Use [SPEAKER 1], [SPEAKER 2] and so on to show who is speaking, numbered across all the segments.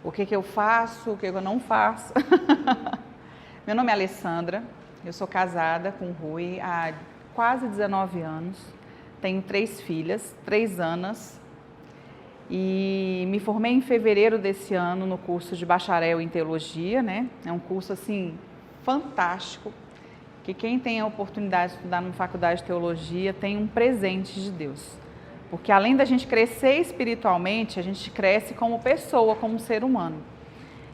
[SPEAKER 1] o que eu faço, o que eu não faço. Meu nome é Alessandra, eu sou casada com o Rui há quase 19 anos, tenho 3 filhas, 3 Anas, e me formei em fevereiro desse ano no curso de bacharel em teologia, né? É um curso assim fantástico, que quem tem a oportunidade de estudar numa faculdade de teologia tem um presente de Deus. Porque além da gente crescer espiritualmente, a gente cresce como pessoa, como ser humano.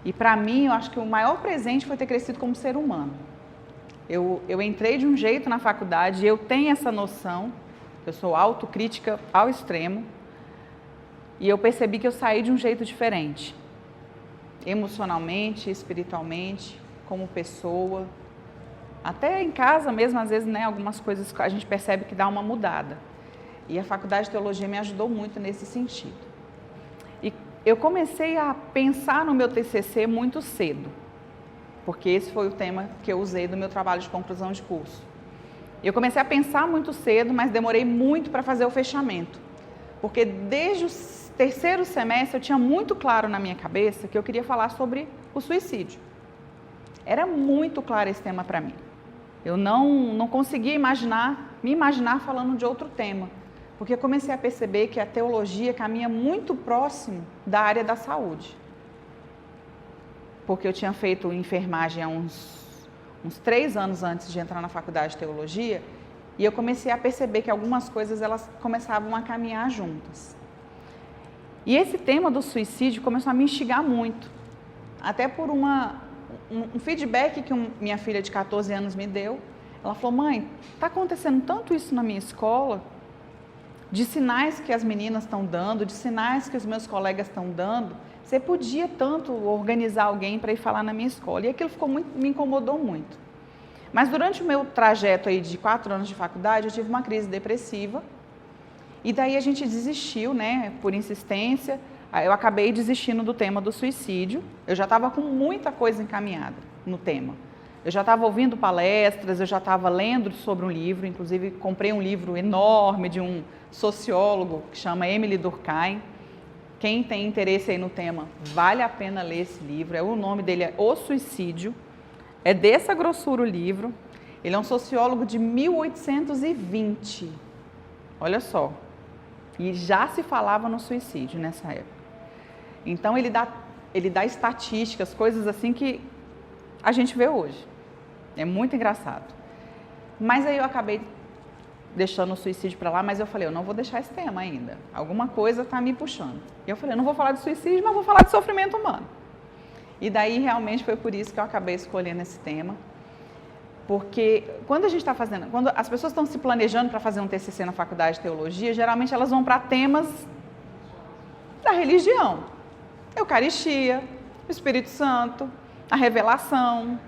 [SPEAKER 1] E para mim, eu acho que o maior presente foi ter crescido como ser humano. Eu entrei de um jeito na faculdade, eu tenho essa noção, eu sou autocrítica ao extremo, e eu percebi que eu saí de um jeito diferente. Emocionalmente, espiritualmente, como pessoa. Até em casa mesmo, às vezes, né, algumas coisas a gente percebe que dá uma mudada. E a faculdade de teologia me ajudou muito nesse sentido. E eu comecei a pensar no meu TCC muito cedo, porque esse foi o tema que eu usei do meu trabalho de conclusão de curso. Eu comecei a pensar muito cedo, mas demorei muito para fazer o fechamento, porque desde o terceiro semestre eu tinha muito claro na minha cabeça que eu queria falar sobre o suicídio. Era muito claro esse tema para mim. Eu não conseguia me imaginar falando de outro tema, porque eu comecei a perceber que a teologia caminha muito próximo da área da saúde. Porque eu tinha feito enfermagem há uns 3 anos antes de entrar na faculdade de teologia, e eu comecei a perceber que algumas coisas elas começavam a caminhar juntas. E esse tema do suicídio começou a me instigar muito, até por um feedback que minha filha de 14 anos me deu. Ela falou: mãe, está acontecendo tanto isso na minha escola, de sinais que as meninas estão dando, de sinais que os meus colegas estão dando, você podia tanto organizar alguém para ir falar na minha escola. E aquilo me incomodou muito. Mas durante o meu trajeto aí de 4 anos de faculdade, eu tive uma crise depressiva, e daí a gente desistiu, né, por insistência. Eu acabei desistindo do tema do suicídio. Eu já estava com muita coisa encaminhada no tema. Eu já estava ouvindo palestras, eu já estava lendo sobre um livro, inclusive comprei um livro enorme de um sociólogo que chama Emile Durkheim. Quem tem interesse aí no tema, vale a pena ler esse livro. O nome dele é O Suicídio. É dessa grossura o livro. Ele é um sociólogo de 1820. Olha só. E já se falava no suicídio nessa época. Então ele dá estatísticas, coisas assim que a gente vê hoje. É muito engraçado. Mas aí eu acabei deixando o suicídio para lá, mas eu falei, eu não vou deixar esse tema ainda. Alguma coisa está me puxando. E eu falei, eu não vou falar de suicídio, mas vou falar de sofrimento humano. E daí realmente foi por isso que eu acabei escolhendo esse tema. Porque quando as pessoas estão se planejando para fazer um TCC na faculdade de teologia, geralmente elas vão para temas da religião. Eucaristia, o Espírito Santo, a revelação,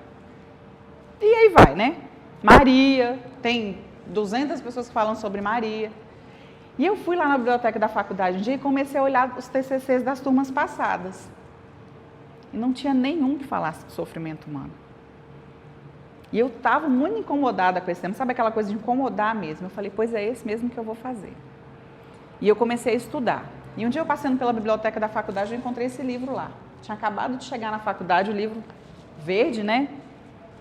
[SPEAKER 1] e aí vai, né? Maria, tem 200 pessoas que falam sobre Maria. E eu fui lá na biblioteca da faculdade um dia e comecei a olhar os TCCs das turmas passadas. E não tinha nenhum que falasse de sofrimento humano. E eu estava muito incomodada com esse tema, sabe aquela coisa de incomodar mesmo? Eu falei, pois é esse mesmo que eu vou fazer. E eu comecei a estudar. E um dia eu passando pela biblioteca da faculdade, eu encontrei esse livro lá. Tinha acabado de chegar na faculdade, o livro verde, né?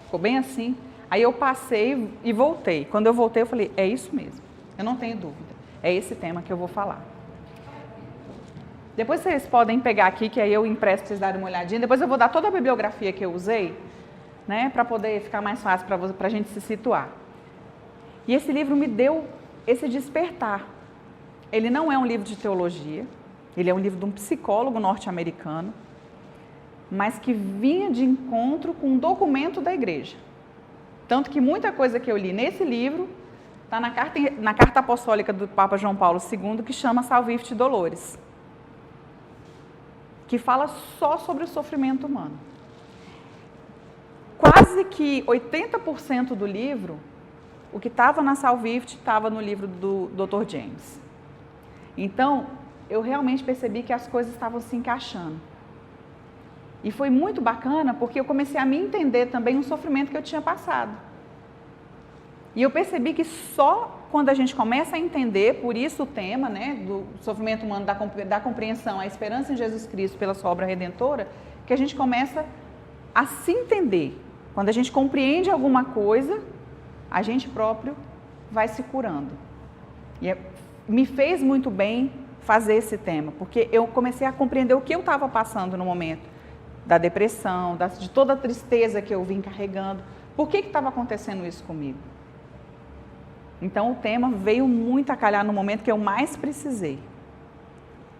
[SPEAKER 1] Ficou bem assim. Aí eu passei e voltei. Quando eu voltei, eu falei, é isso mesmo. Eu não tenho dúvida. É esse tema que eu vou falar. Depois vocês podem pegar aqui, que aí eu impresso para vocês darem uma olhadinha. Depois eu vou dar toda a bibliografia que eu usei, né? Para poder ficar mais fácil para a gente se situar. E esse livro me deu esse despertar. Ele não é um livro de teologia. Ele é um livro de um psicólogo norte-americano, mas que vinha de encontro com um documento da igreja. Tanto que muita coisa que eu li nesse livro está na carta apostólica do Papa João Paulo II, que chama Salvifici Doloris, que fala só sobre o sofrimento humano. Quase que 80% do livro, o que estava na Salvifici estava no livro do Dr. James. Então, eu realmente percebi que as coisas estavam se encaixando. E foi muito bacana porque eu comecei a me entender também o sofrimento que eu tinha passado. E eu percebi que só quando a gente começa a entender, por isso o tema, né, do sofrimento humano, da compreensão, a esperança em Jesus Cristo pela sua obra redentora, que a gente começa a se entender. Quando a gente compreende alguma coisa, a gente próprio vai se curando. E me fez muito bem fazer esse tema, porque eu comecei a compreender o que eu estava passando no momento da depressão, de toda a tristeza que eu vim carregando. Por que estava acontecendo isso comigo? Então o tema veio muito a calhar no momento que eu mais precisei.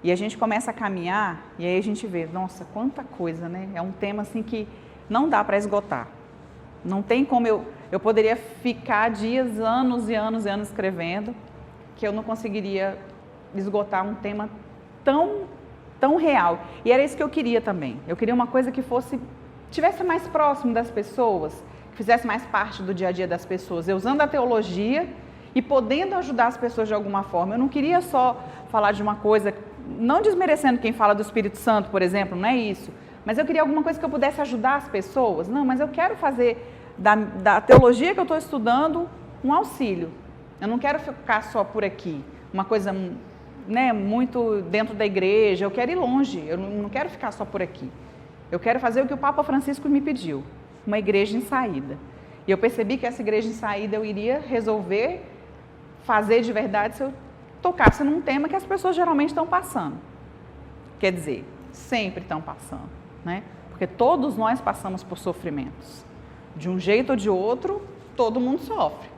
[SPEAKER 1] E a gente começa a caminhar e aí a gente vê, nossa, quanta coisa, né? É um tema assim que não dá para esgotar. Não tem como eu poderia ficar dias, anos e anos e anos escrevendo, que eu não conseguiria esgotar um tema tão real. E era isso que eu queria também. Eu queria uma coisa que tivesse mais próximo das pessoas, que fizesse mais parte do dia a dia das pessoas. Eu usando a teologia e podendo ajudar as pessoas de alguma forma. Eu não queria só falar de uma coisa, não desmerecendo quem fala do Espírito Santo, por exemplo, não é isso. Mas eu queria alguma coisa que eu pudesse ajudar as pessoas. Não, mas eu quero fazer da teologia que eu estou estudando um auxílio. Eu não quero ficar só por aqui, uma coisa, né, muito dentro da igreja. Eu quero ir longe, eu não quero ficar só por aqui. Eu quero fazer o que o Papa Francisco me pediu, uma igreja em saída. E eu percebi que essa igreja em saída eu iria resolver fazer de verdade se eu tocasse num tema que as pessoas geralmente estão passando. Quer dizer, sempre estão passando, né? Porque todos nós passamos por sofrimentos. De um jeito ou de outro, todo mundo sofre.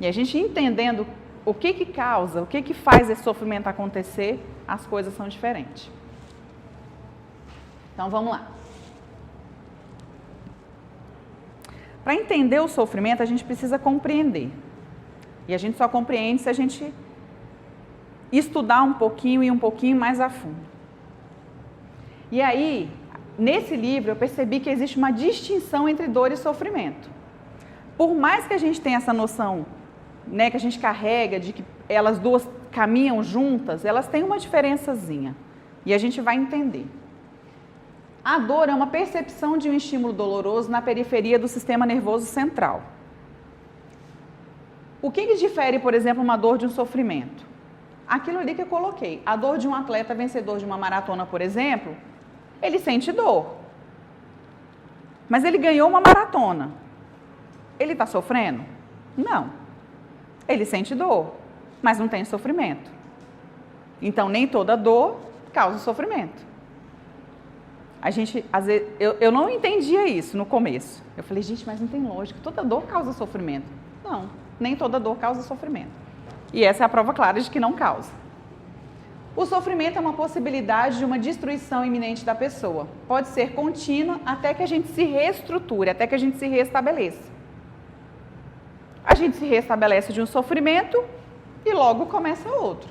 [SPEAKER 1] E a gente entendendo o que causa, o que faz esse sofrimento acontecer, as coisas são diferentes. Então vamos lá. Para entender o sofrimento, a gente precisa compreender. E a gente só compreende se a gente estudar um pouquinho e um pouquinho mais a fundo. E aí, nesse livro, eu percebi que existe uma distinção entre dor e sofrimento. Por mais que a gente tenha essa noção, né, que a gente carrega de que elas duas caminham juntas, elas têm uma diferençazinha. E a gente vai entender. A dor é uma percepção de um estímulo doloroso na periferia do sistema nervoso central. O que difere, por exemplo, uma dor de um sofrimento? Aquilo ali que eu coloquei. A dor de um atleta vencedor de uma maratona, por exemplo, ele sente dor. Mas ele ganhou uma maratona. Ele está sofrendo? Não. Ele sente dor, mas não tem sofrimento. Então, nem toda dor causa sofrimento. A gente, às vezes, eu não entendia isso no começo. Eu falei, gente, mas não tem lógica. Toda dor causa sofrimento. Não, nem toda dor causa sofrimento. E essa é a prova clara de que não causa. O sofrimento é uma possibilidade de uma destruição iminente da pessoa. Pode ser contínua até que a gente se reestruture, até que a gente se restabeleça. A gente se restabelece de um sofrimento e logo começa outro.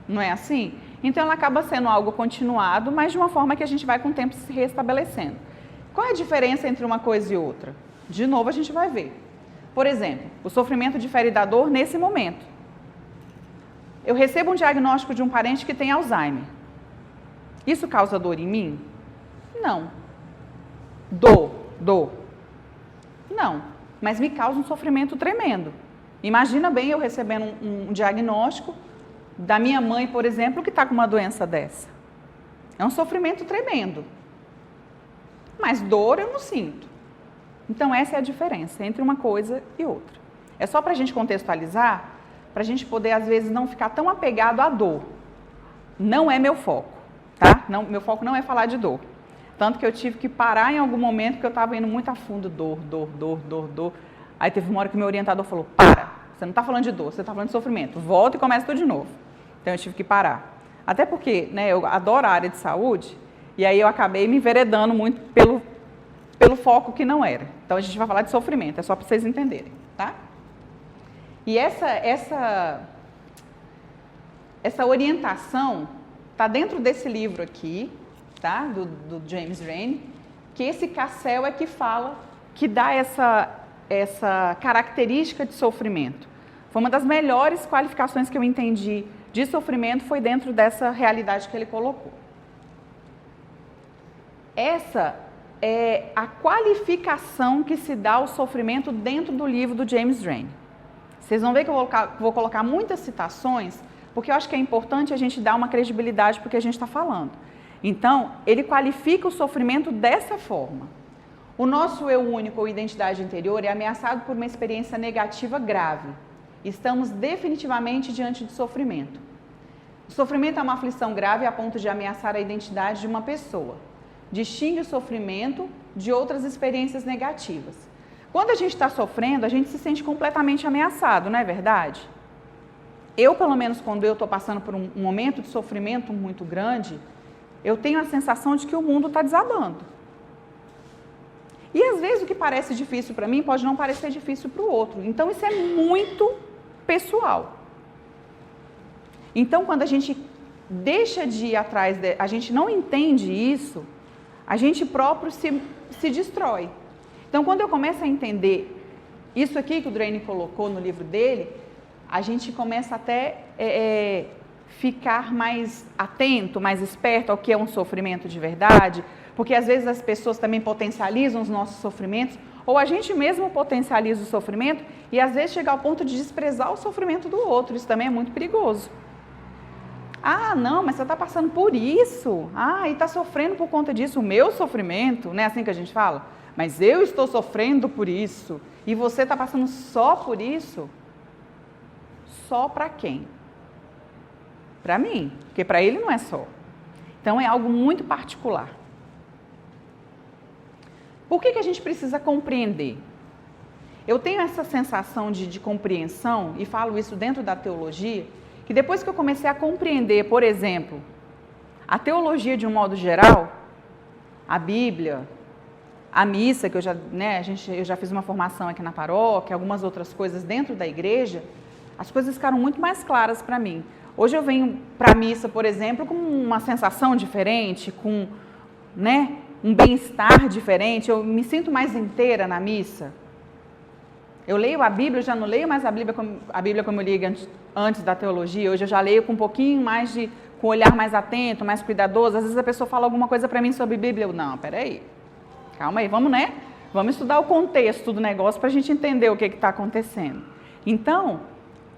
[SPEAKER 1] Não é assim? Então ela acaba sendo algo continuado, mas de uma forma que a gente vai com o tempo se restabelecendo. Qual é a diferença entre uma coisa e outra? De novo a gente vai ver. Por exemplo, o sofrimento difere da dor nesse momento. Eu recebo um diagnóstico de um parente que tem Alzheimer. Isso causa dor em mim? Não. Dor. Não. Mas me causa um sofrimento tremendo. Imagina bem eu recebendo um diagnóstico da minha mãe, por exemplo, que está com uma doença dessa. É um sofrimento tremendo. Mas dor eu não sinto. Então essa é a diferença entre uma coisa e outra. É só para a gente contextualizar, para a gente poder, às vezes, não ficar tão apegado à dor. Não é meu foco, tá? Não, meu foco não é falar de dor. Tanto que eu tive que parar em algum momento, porque eu estava indo muito a fundo, dor. Aí teve uma hora que meu orientador falou, para, você não está falando de dor, você está falando de sofrimento. Volta e começa tudo de novo. Então eu tive que parar. Até porque, né, eu adoro a área de saúde, e aí eu acabei me enveredando muito pelo foco que não era. Então a gente vai falar de sofrimento, é só para vocês entenderem, tá? E essa orientação está dentro desse livro aqui, tá? do James Reyne, que esse Cassel é que fala, que dá essa característica de sofrimento. Foi uma das melhores qualificações que eu entendi de sofrimento, foi dentro dessa realidade que ele colocou. Essa é a qualificação que se dá ao sofrimento dentro do livro do James Reyne. Vocês vão ver que eu vou colocar muitas citações, porque eu acho que é importante a gente dar uma credibilidade para o que a gente está falando. Então, ele qualifica o sofrimento dessa forma. O nosso eu único ou identidade interior é ameaçado por uma experiência negativa grave. Estamos definitivamente diante de sofrimento. O sofrimento é uma aflição grave a ponto de ameaçar a identidade de uma pessoa. Distingue o sofrimento de outras experiências negativas. Quando a gente está sofrendo, a gente se sente completamente ameaçado, não é verdade? Eu, pelo menos, quando eu estou passando por um momento de sofrimento muito grande, eu tenho a sensação de que o mundo está desabando. E às vezes o que parece difícil para mim pode não parecer difícil para o outro. Então isso é muito pessoal. Então quando a gente deixa de ir atrás, a gente não entende isso, a gente próprio se destrói. Então quando eu começo a entender isso aqui que o Draine colocou no livro dele, a gente começa até ficar mais atento, mais esperto ao que é um sofrimento de verdade, porque às vezes as pessoas também potencializam os nossos sofrimentos, ou a gente mesmo potencializa o sofrimento e às vezes chega ao ponto de desprezar o sofrimento do outro. Isso também é muito perigoso. Ah, não, mas você está passando por isso. Ah, e está sofrendo por conta disso. O meu sofrimento, não é assim que a gente fala? Mas eu estou sofrendo por isso. E você está passando só por isso? Só para quem? Para mim, porque para ele não é só. Então é algo muito particular. Por que a gente precisa compreender? Eu tenho essa sensação de compreensão, e falo isso dentro da teologia, que depois que eu comecei a compreender, por exemplo, a teologia de um modo geral, a Bíblia, a missa, que eu já fiz uma formação aqui na paróquia, algumas outras coisas dentro da igreja, as coisas ficaram muito mais claras para mim. Hoje eu venho para a missa, por exemplo, com uma sensação diferente, com um bem-estar diferente, eu me sinto mais inteira na missa. Eu leio a Bíblia, eu já não leio mais a Bíblia como eu li antes da teologia, hoje eu já leio com um pouquinho mais com um olhar mais atento, mais cuidadoso. Às vezes a pessoa fala alguma coisa para mim sobre Bíblia, eu, não, peraí, calma aí, vamos estudar o contexto do negócio para a gente entender o que está acontecendo. Então,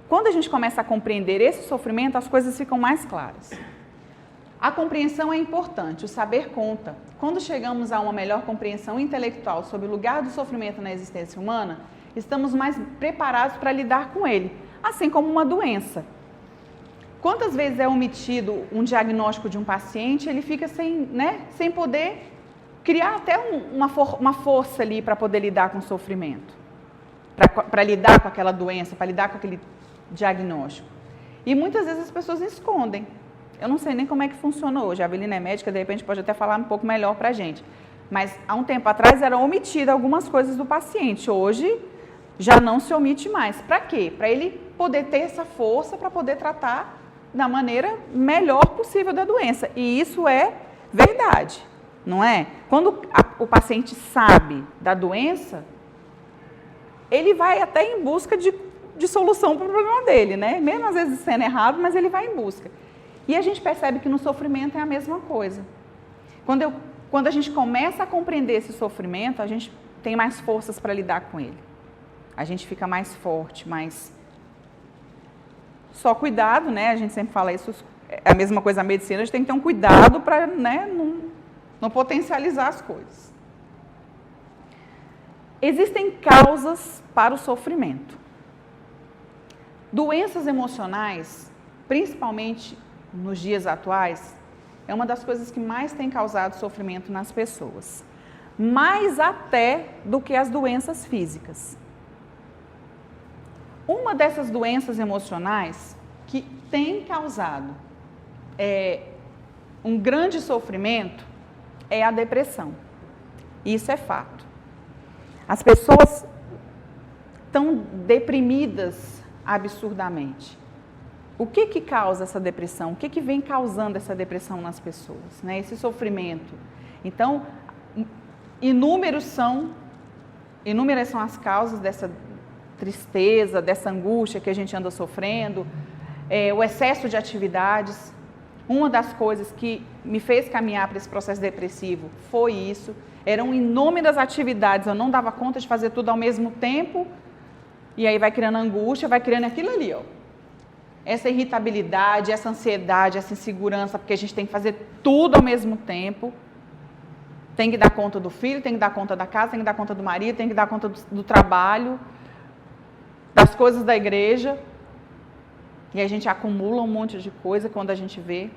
[SPEAKER 1] quando a gente começa a compreender esse sofrimento, as coisas ficam mais claras. A compreensão é importante, o saber conta. Quando chegamos a uma melhor compreensão intelectual sobre o lugar do sofrimento na existência humana, estamos mais preparados para lidar com ele, assim como uma doença. Quantas vezes é omitido um diagnóstico de um paciente, ele fica sem poder criar até uma força ali para poder lidar com o sofrimento, para lidar com aquela doença, para lidar com aquele diagnóstico. E muitas vezes as pessoas escondem. Eu não sei nem como é que funciona hoje. A Avelina é médica, de repente pode até falar um pouco melhor para a gente. Mas há um tempo atrás era omitida algumas coisas do paciente. Hoje já não se omite mais. Para quê? Para ele poder ter essa força para poder tratar da maneira melhor possível da doença. E isso é verdade, não é? Quando o paciente sabe da doença, ele vai até em busca de solução para o problema dele, né? Mesmo às vezes sendo errado, mas ele vai em busca. E a gente percebe que no sofrimento é a mesma coisa. Quando a gente começa a compreender esse sofrimento, a gente tem mais forças para lidar com ele. A gente fica mais forte, mais... Só cuidado, né? A gente sempre fala isso, é a mesma coisa na medicina, a gente tem que ter um cuidado para não potencializar as coisas. Existem causas para o sofrimento. Doenças emocionais, principalmente nos dias atuais, é uma das coisas que mais tem causado sofrimento nas pessoas. Mais até do que as doenças físicas. Uma dessas doenças emocionais que tem causado um grande sofrimento é a depressão. Isso é fato. As pessoas estão deprimidas absurdamente. O que causa essa depressão? O que vem causando essa depressão nas pessoas, né? Esse sofrimento. Então, inúmeras são as causas dessa tristeza, dessa angústia que a gente anda sofrendo, o excesso de atividades. Uma das coisas que me fez caminhar para esse processo depressivo foi isso. Eram inúmeras atividades, eu não dava conta de fazer tudo ao mesmo tempo. E aí vai criando angústia, vai criando aquilo ali, ó. Essa irritabilidade, essa ansiedade, essa insegurança, porque a gente tem que fazer tudo ao mesmo tempo. Tem que dar conta do filho, tem que dar conta da casa, tem que dar conta do marido, tem que dar conta do trabalho, das coisas da igreja. E a gente acumula um monte de coisa, quando a gente vê,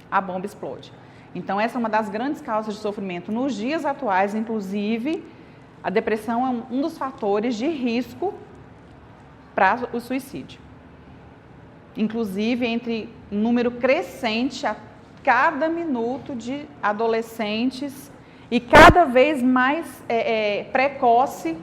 [SPEAKER 1] a bomba explode. Então, essa é uma das grandes causas de sofrimento. Nos dias atuais, inclusive, a depressão é um dos fatores de risco para o suicídio. Inclusive, entre um número crescente a cada minuto de adolescentes e cada vez mais precoce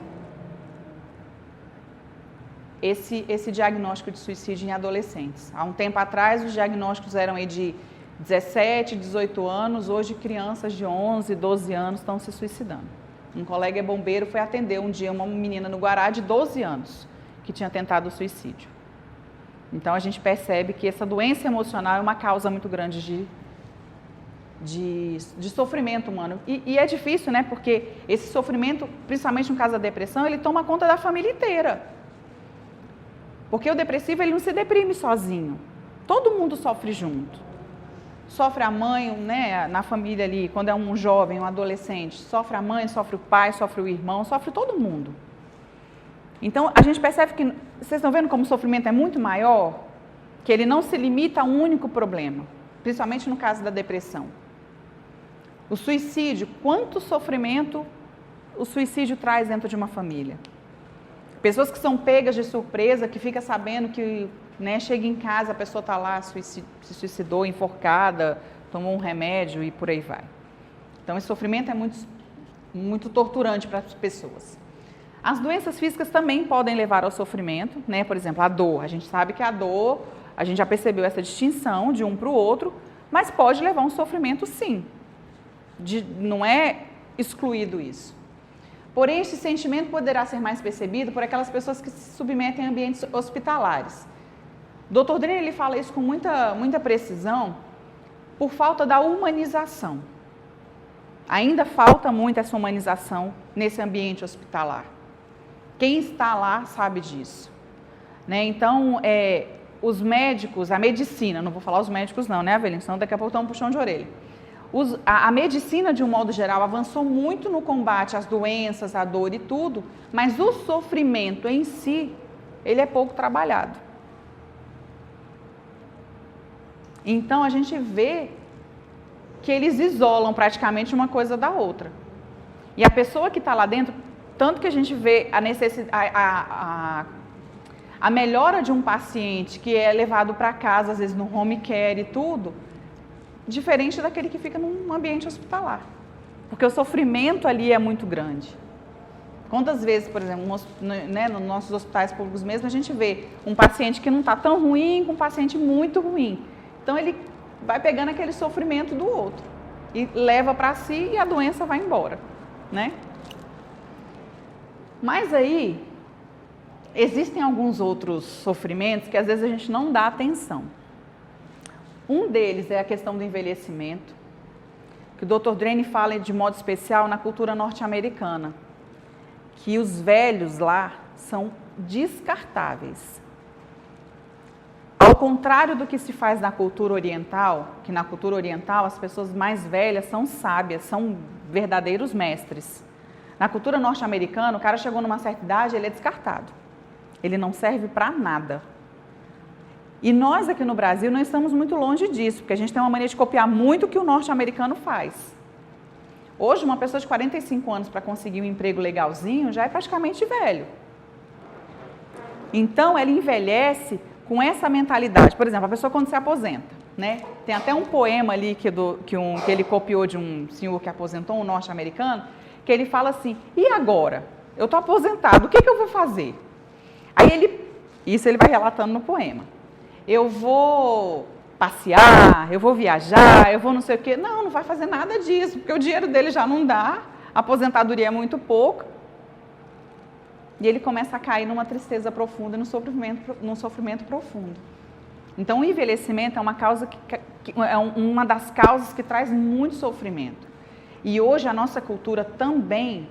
[SPEAKER 1] esse diagnóstico de suicídio em adolescentes. Há um tempo atrás, os diagnósticos eram aí de 17, 18 anos, hoje crianças de 11, 12 anos estão se suicidando. Um colega bombeiro foi atender um dia uma menina no Guará de 12 anos, que tinha tentado o suicídio. Então, a gente percebe que essa doença emocional é uma causa muito grande de sofrimento humano. E é difícil, né? Porque esse sofrimento, principalmente no caso da depressão, ele toma conta da família inteira. Porque o depressivo, ele não se deprime sozinho. Todo mundo sofre junto. Sofre a mãe, né, na família ali, quando é um jovem, um adolescente. Sofre a mãe, sofre o pai, sofre o irmão, sofre todo mundo. Então, a gente percebe que, vocês estão vendo como o sofrimento é muito maior? Que ele não se limita a um único problema, principalmente no caso da depressão. O suicídio, quanto sofrimento o suicídio traz dentro de uma família? Pessoas que são pegas de surpresa, que ficam sabendo que, né, chega em casa, a pessoa está lá, se suicidou, enforcada, tomou um remédio e por aí vai. Então, esse sofrimento é muito torturante para as pessoas. As doenças físicas também podem levar ao sofrimento, né? Por exemplo, a dor. A gente sabe que a dor, a gente já percebeu essa distinção de um para o outro, mas pode levar a um sofrimento sim. Não é excluído isso. Porém, esse sentimento poderá ser mais percebido por aquelas pessoas que se submetem a ambientes hospitalares. O Dr. Drenner, ele fala isso com muita precisão, por falta da humanização. Ainda falta muito essa humanização nesse ambiente hospitalar. Quem está lá sabe disso. Né? Então, os médicos, a medicina, não vou falar os médicos não, né, Avelino? Senão daqui a pouco estão um puxão de orelha. A medicina, de um modo geral, avançou muito no combate às doenças, à dor e tudo, mas o sofrimento em si, ele é pouco trabalhado. Então, a gente vê que eles isolam praticamente uma coisa da outra. E a pessoa que está lá dentro, tanto que a gente vê a melhora de um paciente que é levado para casa, às vezes no home care e tudo, diferente daquele que fica num ambiente hospitalar. Porque o sofrimento ali é muito grande. Quantas vezes, por exemplo, né, nos nossos hospitais públicos mesmo, a gente vê um paciente que não está tão ruim com um paciente muito ruim. Então, ele vai pegando aquele sofrimento do outro e leva para si e a doença vai embora, né? Mas aí, existem alguns outros sofrimentos que às vezes a gente não dá atenção. Um deles é a questão do envelhecimento, que o Dr. Drenner fala de modo especial na cultura norte-americana, que os velhos lá são descartáveis. Ao contrário do que se faz na cultura oriental, que na cultura oriental as pessoas mais velhas são sábias, são verdadeiros mestres. Na cultura norte-americana, o cara chegou numa certa idade, ele é descartado. Ele não serve para nada. E nós aqui no Brasil não estamos muito longe disso, porque a gente tem uma mania de copiar muito o que o norte-americano faz. Hoje, uma pessoa de 45 anos para conseguir um emprego legalzinho já é praticamente velho. Então, ela envelhece com essa mentalidade. Por exemplo, a pessoa quando se aposenta, né? Tem até um poema ali que ele copiou de um senhor que aposentou, um norte-americano, que ele fala assim, e agora? Eu estou aposentado, o que eu vou fazer? Aí isso ele vai relatando no poema. Eu vou passear, eu vou viajar, eu vou não sei o quê. Não vai fazer nada disso, porque o dinheiro dele já não dá, a aposentadoria é muito pouco. E ele começa a cair numa tristeza profunda, num sofrimento profundo. Então, o envelhecimento é uma das causas que traz muito sofrimento. E hoje a nossa cultura também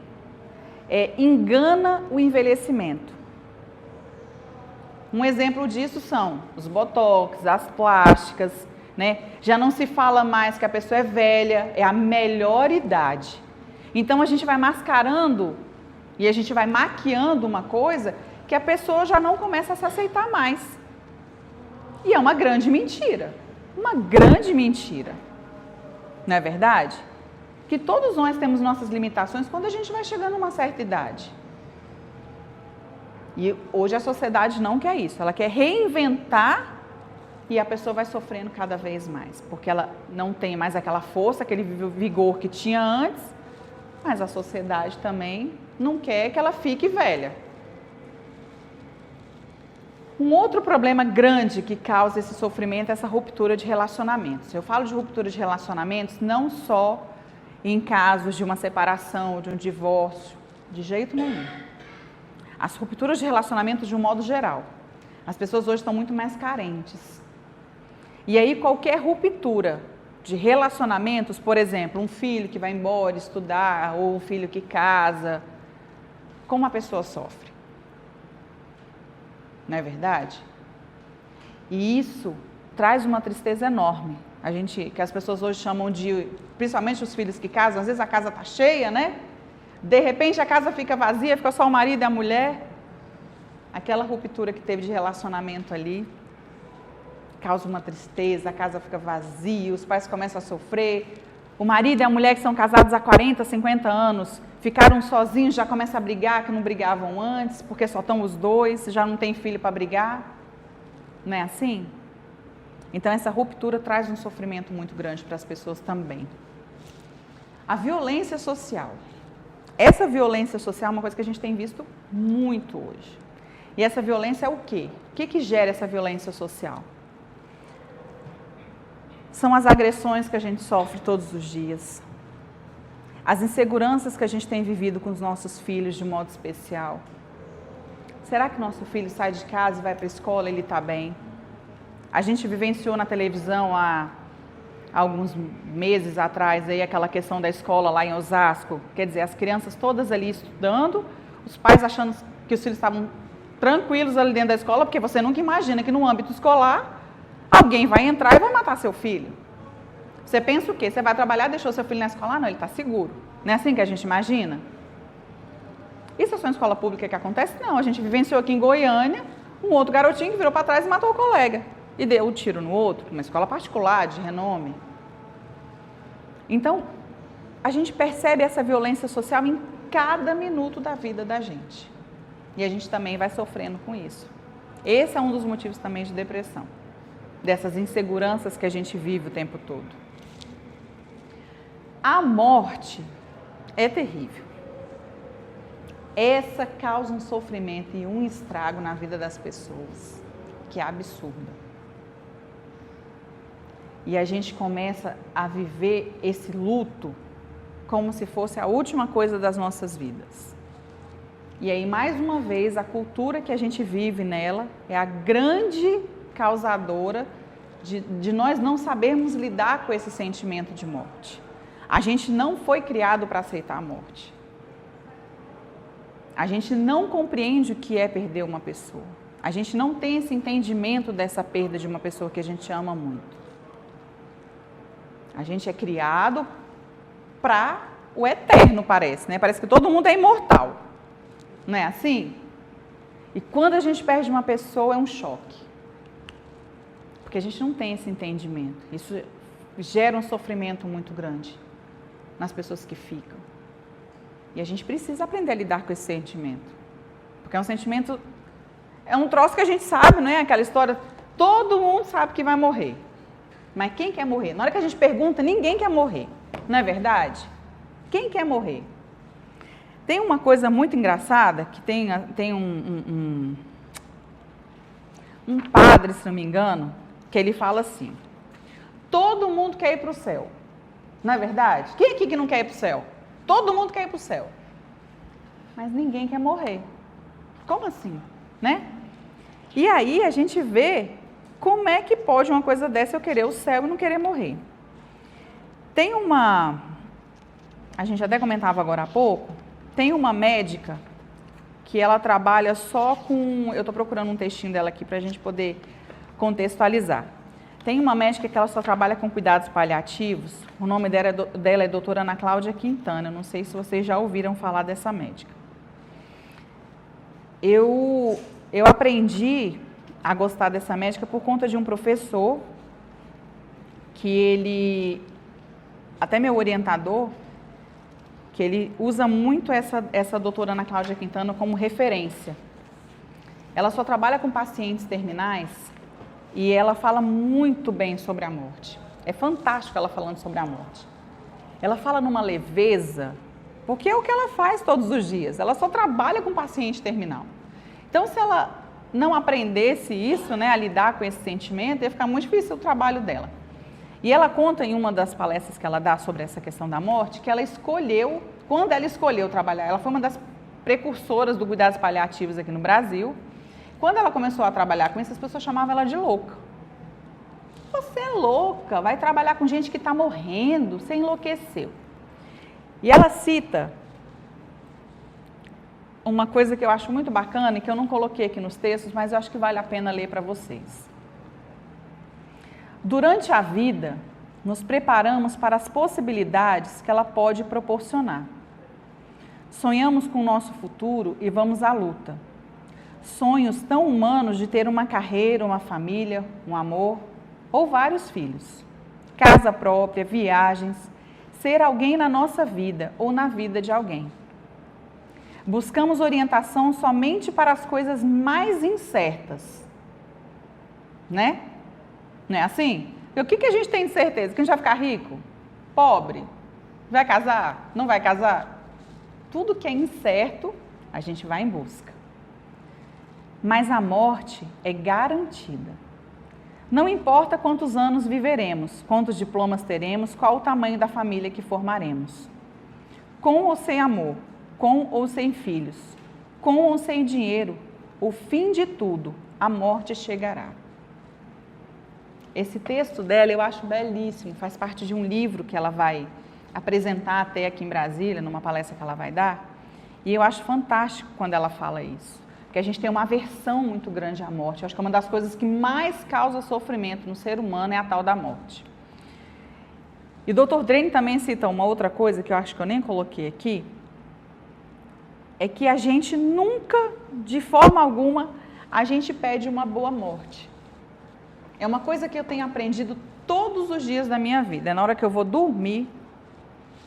[SPEAKER 1] engana o envelhecimento. Um exemplo disso são os botox, as plásticas, né? Já não se fala mais que a pessoa é velha, é a melhor idade. Então a gente vai mascarando e a gente vai maquiando uma coisa que a pessoa já não começa a se aceitar mais. E é uma grande mentira. Uma grande mentira. Não é verdade? Que todos nós temos nossas limitações quando a gente vai chegando a uma certa idade. E hoje a sociedade não quer isso. Ela quer reinventar e a pessoa vai sofrendo cada vez mais. Porque ela não tem mais aquela força, aquele vigor que tinha antes. Mas a sociedade também não quer que ela fique velha. Um outro problema grande que causa esse sofrimento é essa ruptura de relacionamentos. Eu falo de ruptura de relacionamentos não só em casos de uma separação, de um divórcio, de jeito nenhum. As rupturas de relacionamentos de um modo geral. As pessoas hoje estão muito mais carentes. E aí qualquer ruptura de relacionamentos, por exemplo, um filho que vai embora estudar ou um filho que casa, como a pessoa sofre? Não é verdade? E isso traz uma tristeza enorme. Que as pessoas hoje chamam de, principalmente os filhos que casam, às vezes a casa está cheia, né? De repente a casa fica vazia, fica só o marido e a mulher. Aquela ruptura que teve de relacionamento ali causa uma tristeza, a casa fica vazia, os pais começam a sofrer. O marido e a mulher que são casados há 40, 50 anos, ficaram sozinhos, já começam a brigar, que não brigavam antes, porque só estão os dois, já não tem filho para brigar. Não é assim? Então essa ruptura traz um sofrimento muito grande para as pessoas também. A violência social. Essa violência social é uma coisa que a gente tem visto muito hoje. E essa violência é o quê? O que gera essa violência social? São as agressões que a gente sofre todos os dias. As inseguranças que a gente tem vivido com os nossos filhos de modo especial. Será que nosso filho sai de casa e vai para a escola e ele está bem? A gente vivenciou na televisão há alguns meses atrás aí aquela questão da escola lá em Osasco. Quer dizer, as crianças todas ali estudando, os pais achando que os filhos estavam tranquilos ali dentro da escola, porque você nunca imagina que no âmbito escolar alguém vai entrar e vai matar seu filho. Você pensa o quê? Você vai trabalhar, deixou seu filho na escola? Não, ele está seguro. Não é assim que a gente imagina? Isso é só em escola pública que acontece? Não, a gente vivenciou aqui em Goiânia um outro garotinho que virou para trás e matou o colega. E deu um tiro no outro, uma escola particular de renome. Então, a gente percebe essa violência social em cada minuto da vida da gente. E a gente também vai sofrendo com isso. Esse é um dos motivos também de depressão. Dessas inseguranças que a gente vive o tempo todo. A morte é terrível. Essa causa um sofrimento e um estrago na vida das pessoas, que é absurdo. E a gente começa a viver esse luto como se fosse a última coisa das nossas vidas. E aí, mais uma vez, a cultura que a gente vive nela é a grande causadora de nós não sabermos lidar com esse sentimento de morte. A gente não foi criado para aceitar a morte. A gente não compreende o que é perder uma pessoa. A gente não tem esse entendimento dessa perda de uma pessoa que a gente ama muito. A gente é criado para o eterno, parece, né? Parece que todo mundo é imortal. Não é assim? E quando a gente perde uma pessoa, é um choque. Porque a gente não tem esse entendimento. Isso gera um sofrimento muito grande nas pessoas que ficam. E a gente precisa aprender a lidar com esse sentimento. Porque é um sentimento, é um troço que a gente sabe, não é? Aquela história, todo mundo sabe que vai morrer. Mas quem quer morrer? Na hora que a gente pergunta, ninguém quer morrer. Não é verdade? Quem quer morrer? Tem uma coisa muito engraçada, que tem um padre, se não me engano, que ele fala assim, todo mundo quer ir para o céu. Não é verdade? Quem aqui que não quer ir para o céu? Todo mundo quer ir para o céu. Mas ninguém quer morrer. Como assim? Né? E aí a gente vê como é que pode uma coisa dessa eu querer o céu e não querer morrer. Tem uma... A gente até comentava agora há pouco, tem uma médica que ela trabalha só com... Eu estou procurando um textinho dela aqui para a gente poder contextualizar. Tem uma médica que ela só trabalha com cuidados paliativos, o nome dela é doutora Ana Cláudia Quintana, não sei se vocês já ouviram falar dessa médica. Eu aprendi a gostar dessa médica por conta de um professor, que ele, até meu orientador, que ele usa muito essa doutora Ana Cláudia Quintana como referência. Ela só trabalha com pacientes terminais e ela fala muito bem sobre a morte. É fantástico ela falando sobre a morte. Ela fala numa leveza, porque é o que ela faz todos os dias. Ela só trabalha com paciente terminal. Então, se ela não aprendesse isso, né, a lidar com esse sentimento, ia ficar muito difícil o trabalho dela. E ela conta em uma das palestras que ela dá sobre essa questão da morte, que ela escolheu, quando ela escolheu trabalhar, ela foi uma das precursoras do cuidados paliativos aqui no Brasil. Quando ela começou a trabalhar com isso, as pessoas chamavam ela de louca. Você é louca, vai trabalhar com gente que está morrendo, você enlouqueceu. E ela cita uma coisa que eu acho muito bacana e que eu não coloquei aqui nos textos, mas eu acho que vale a pena ler para vocês. Durante a vida, nos preparamos para as possibilidades que ela pode proporcionar. Sonhamos com o nosso futuro e vamos à luta. Sonhos tão humanos de ter uma carreira, uma família, um amor ou vários filhos. Casa própria, viagens, ser alguém na nossa vida ou na vida de alguém. Buscamos orientação somente para as coisas mais incertas. Né? Não é assim? E o que a gente tem de certeza? Que a gente vai ficar rico? Pobre? Vai casar? Não vai casar? Tudo que é incerto, a gente vai em busca. Mas a morte é garantida. Não importa quantos anos viveremos, quantos diplomas teremos, qual o tamanho da família que formaremos. Com ou sem amor, com ou sem filhos, com ou sem dinheiro, o fim de tudo, a morte chegará. Esse texto dela eu acho belíssimo, faz parte de um livro que ela vai apresentar até aqui em Brasília, numa palestra que ela vai dar, e eu acho fantástico quando ela fala isso. Porque a gente tem uma aversão muito grande à morte. Eu acho que é uma das coisas que mais causa sofrimento no ser humano é a tal da morte. E o Dr. Drane também cita uma outra coisa que eu acho que eu nem coloquei aqui, é que a gente nunca, de forma alguma, a gente pede uma boa morte. É uma coisa que eu tenho aprendido todos os dias da minha vida. É na hora que eu vou dormir,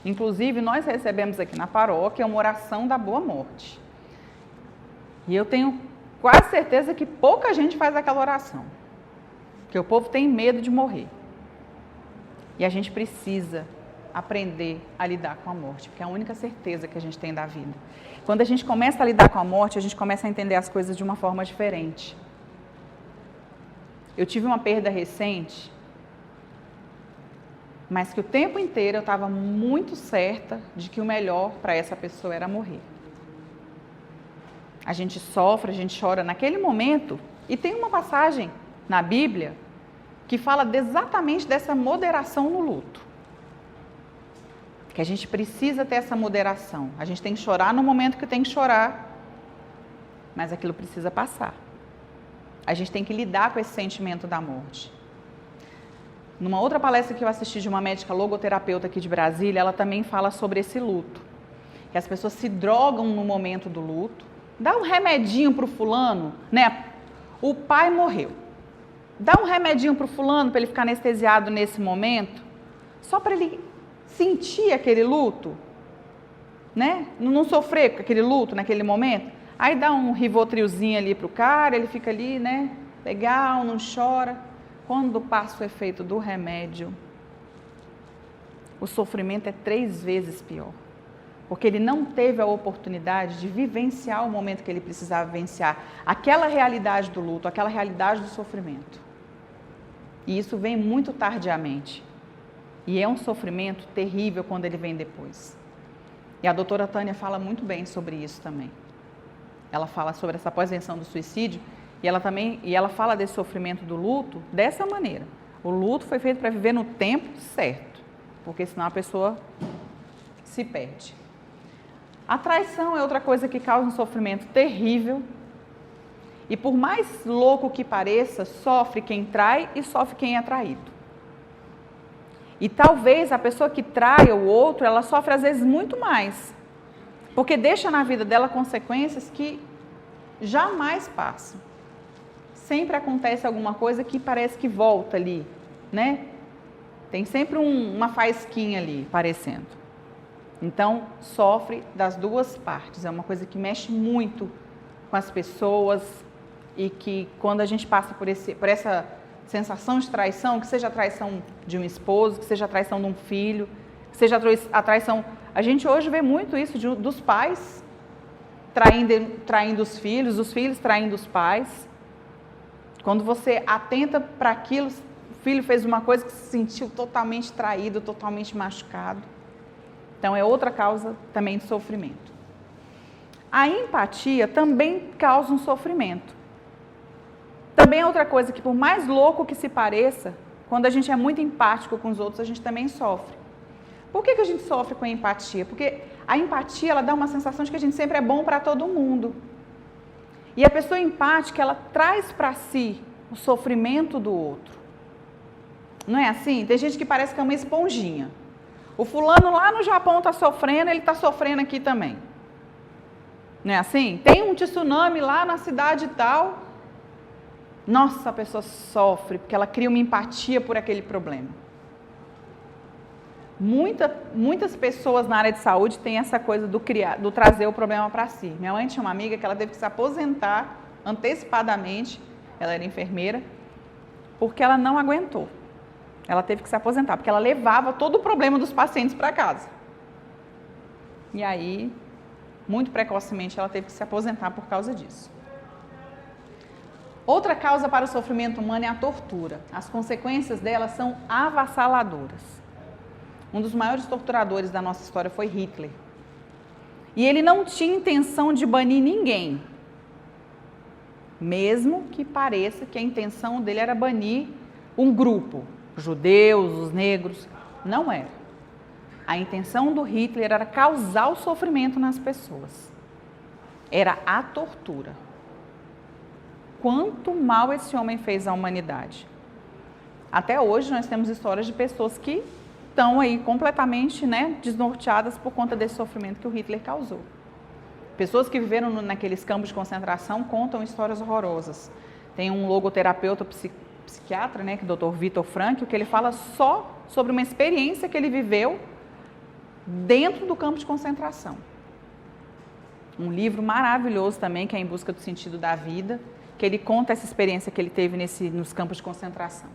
[SPEAKER 1] inclusive nós recebemos aqui na paróquia uma oração da boa morte. E eu tenho quase certeza que pouca gente faz aquela oração, porque o povo tem medo de morrer. E a gente precisa aprender a lidar com a morte, porque é a única certeza que a gente tem da vida. Quando a gente começa a lidar com a morte, a gente começa a entender as coisas de uma forma diferente. Eu tive uma perda recente, mas que o tempo inteiro eu estava muito certa de que o melhor para essa pessoa era morrer. A gente sofre, a gente chora naquele momento, e tem uma passagem na Bíblia que fala exatamente dessa moderação no luto. Que a gente precisa ter essa moderação. A gente tem que chorar no momento que tem que chorar, mas aquilo precisa passar. A gente tem que lidar com esse sentimento da morte. Numa outra palestra que eu assisti de uma médica logoterapeuta aqui de Brasília, ela também fala sobre esse luto. Que as pessoas se drogam no momento do luto. Dá um remedinho para o fulano, né? O pai morreu. Dá um remedinho para o fulano para ele ficar anestesiado nesse momento, só para ele sentir aquele luto, né? Não sofrer com aquele luto naquele momento. Aí dá um Rivotrilzinho ali para o cara, ele fica ali, né? Legal, não chora. Quando passa o efeito do remédio, o sofrimento é 3 vezes pior. Porque ele não teve a oportunidade de vivenciar o momento que ele precisava vivenciar, aquela realidade do luto, aquela realidade do sofrimento. E isso vem muito tardiamente. E é um sofrimento terrível quando ele vem depois. E a doutora Tânia fala muito bem sobre isso também. Ela fala sobre essa pós-venção do suicídio e ela fala desse sofrimento do luto dessa maneira. O luto foi feito para viver no tempo certo, porque senão a pessoa se perde. A traição é outra coisa que causa um sofrimento terrível. E por mais louco que pareça, sofre quem trai e sofre quem é traído. E talvez a pessoa que trai o outro, ela sofre às vezes muito mais. Porque deixa na vida dela consequências que jamais passam. Sempre acontece alguma coisa que parece que volta ali, né? Tem sempre uma faísquinha ali, parecendo. Então, sofre das duas partes. É uma coisa que mexe muito com as pessoas e que quando a gente passa por essa sensação de traição, que seja a traição de um esposo, que seja a traição de um filho, que seja a traição... A gente hoje vê muito isso dos pais traindo os filhos traindo os pais. Quando você atenta para aquilo, o filho fez uma coisa que se sentiu totalmente traído, totalmente machucado. Então, é outra causa também de sofrimento. A empatia também causa um sofrimento. Também é outra coisa que, por mais louco que se pareça, quando a gente é muito empático com os outros, a gente também sofre. Por que a gente sofre com a empatia? Porque a empatia, ela dá uma sensação de que a gente sempre é bom para todo mundo. E a pessoa empática, ela traz para si o sofrimento do outro. Não é assim? Tem gente que parece que é uma esponjinha. O fulano lá no Japão está sofrendo, ele está sofrendo aqui também. Não é assim? Tem um tsunami lá na cidade tal. Nossa, a pessoa sofre, porque ela cria uma empatia por aquele problema. Muitas pessoas na área de saúde têm essa coisa do trazer o problema para si. Minha mãe tinha uma amiga que ela teve que se aposentar antecipadamente, ela era enfermeira, porque ela não aguentou. Ela teve que se aposentar, porque ela levava todo o problema dos pacientes para casa. E aí, muito precocemente, ela teve que se aposentar por causa disso. Outra causa para o sofrimento humano é a tortura. As consequências dela são avassaladoras. Um dos maiores torturadores da nossa história foi Hitler. E ele não tinha intenção de banir ninguém. Mesmo que pareça que a intenção dele era banir um grupo, os judeus, os negros. Não era. A intenção do Hitler era causar o sofrimento nas pessoas. Era a tortura. Quanto mal esse homem fez à humanidade. Até hoje nós temos histórias de pessoas que estão aí completamente, desnorteadas por conta desse sofrimento que o Hitler causou. Pessoas que viveram naqueles campos de concentração contam histórias horrorosas. Tem um logoterapeuta psiquiatra, que é o Dr. Viktor Frankl, que ele fala só sobre uma experiência que ele viveu dentro do campo de concentração. Um livro maravilhoso também, que é Em Busca do Sentido da Vida, que ele conta essa experiência que ele teve nos campos de concentração.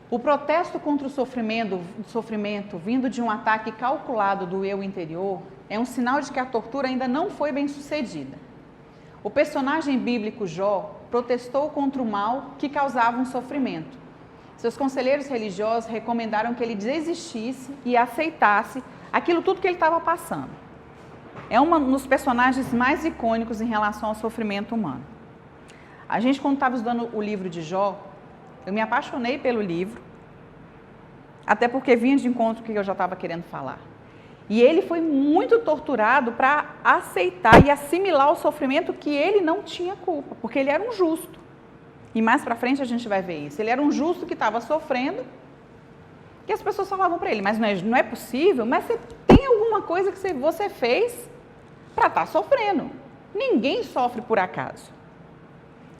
[SPEAKER 1] O protesto contra o sofrimento vindo de um ataque calculado do eu interior é um sinal de que a tortura ainda não foi bem sucedida. O personagem bíblico Jó protestou contra o mal que causava um sofrimento. Seus conselheiros religiosos recomendaram que ele desistisse e aceitasse aquilo tudo que ele estava passando. É um dos personagens mais icônicos em relação ao sofrimento humano. A gente, quando estava estudando o livro de Jó, eu me apaixonei pelo livro, até porque vinha de encontro com o que eu já estava querendo falar. E ele foi muito torturado para aceitar e assimilar o sofrimento que ele não tinha culpa, porque ele era um justo. E mais para frente a gente vai ver isso. Ele era um justo que estava sofrendo e as pessoas falavam para ele, mas não é possível, mas você tem alguma coisa que você fez para estar sofrendo. Ninguém sofre por acaso.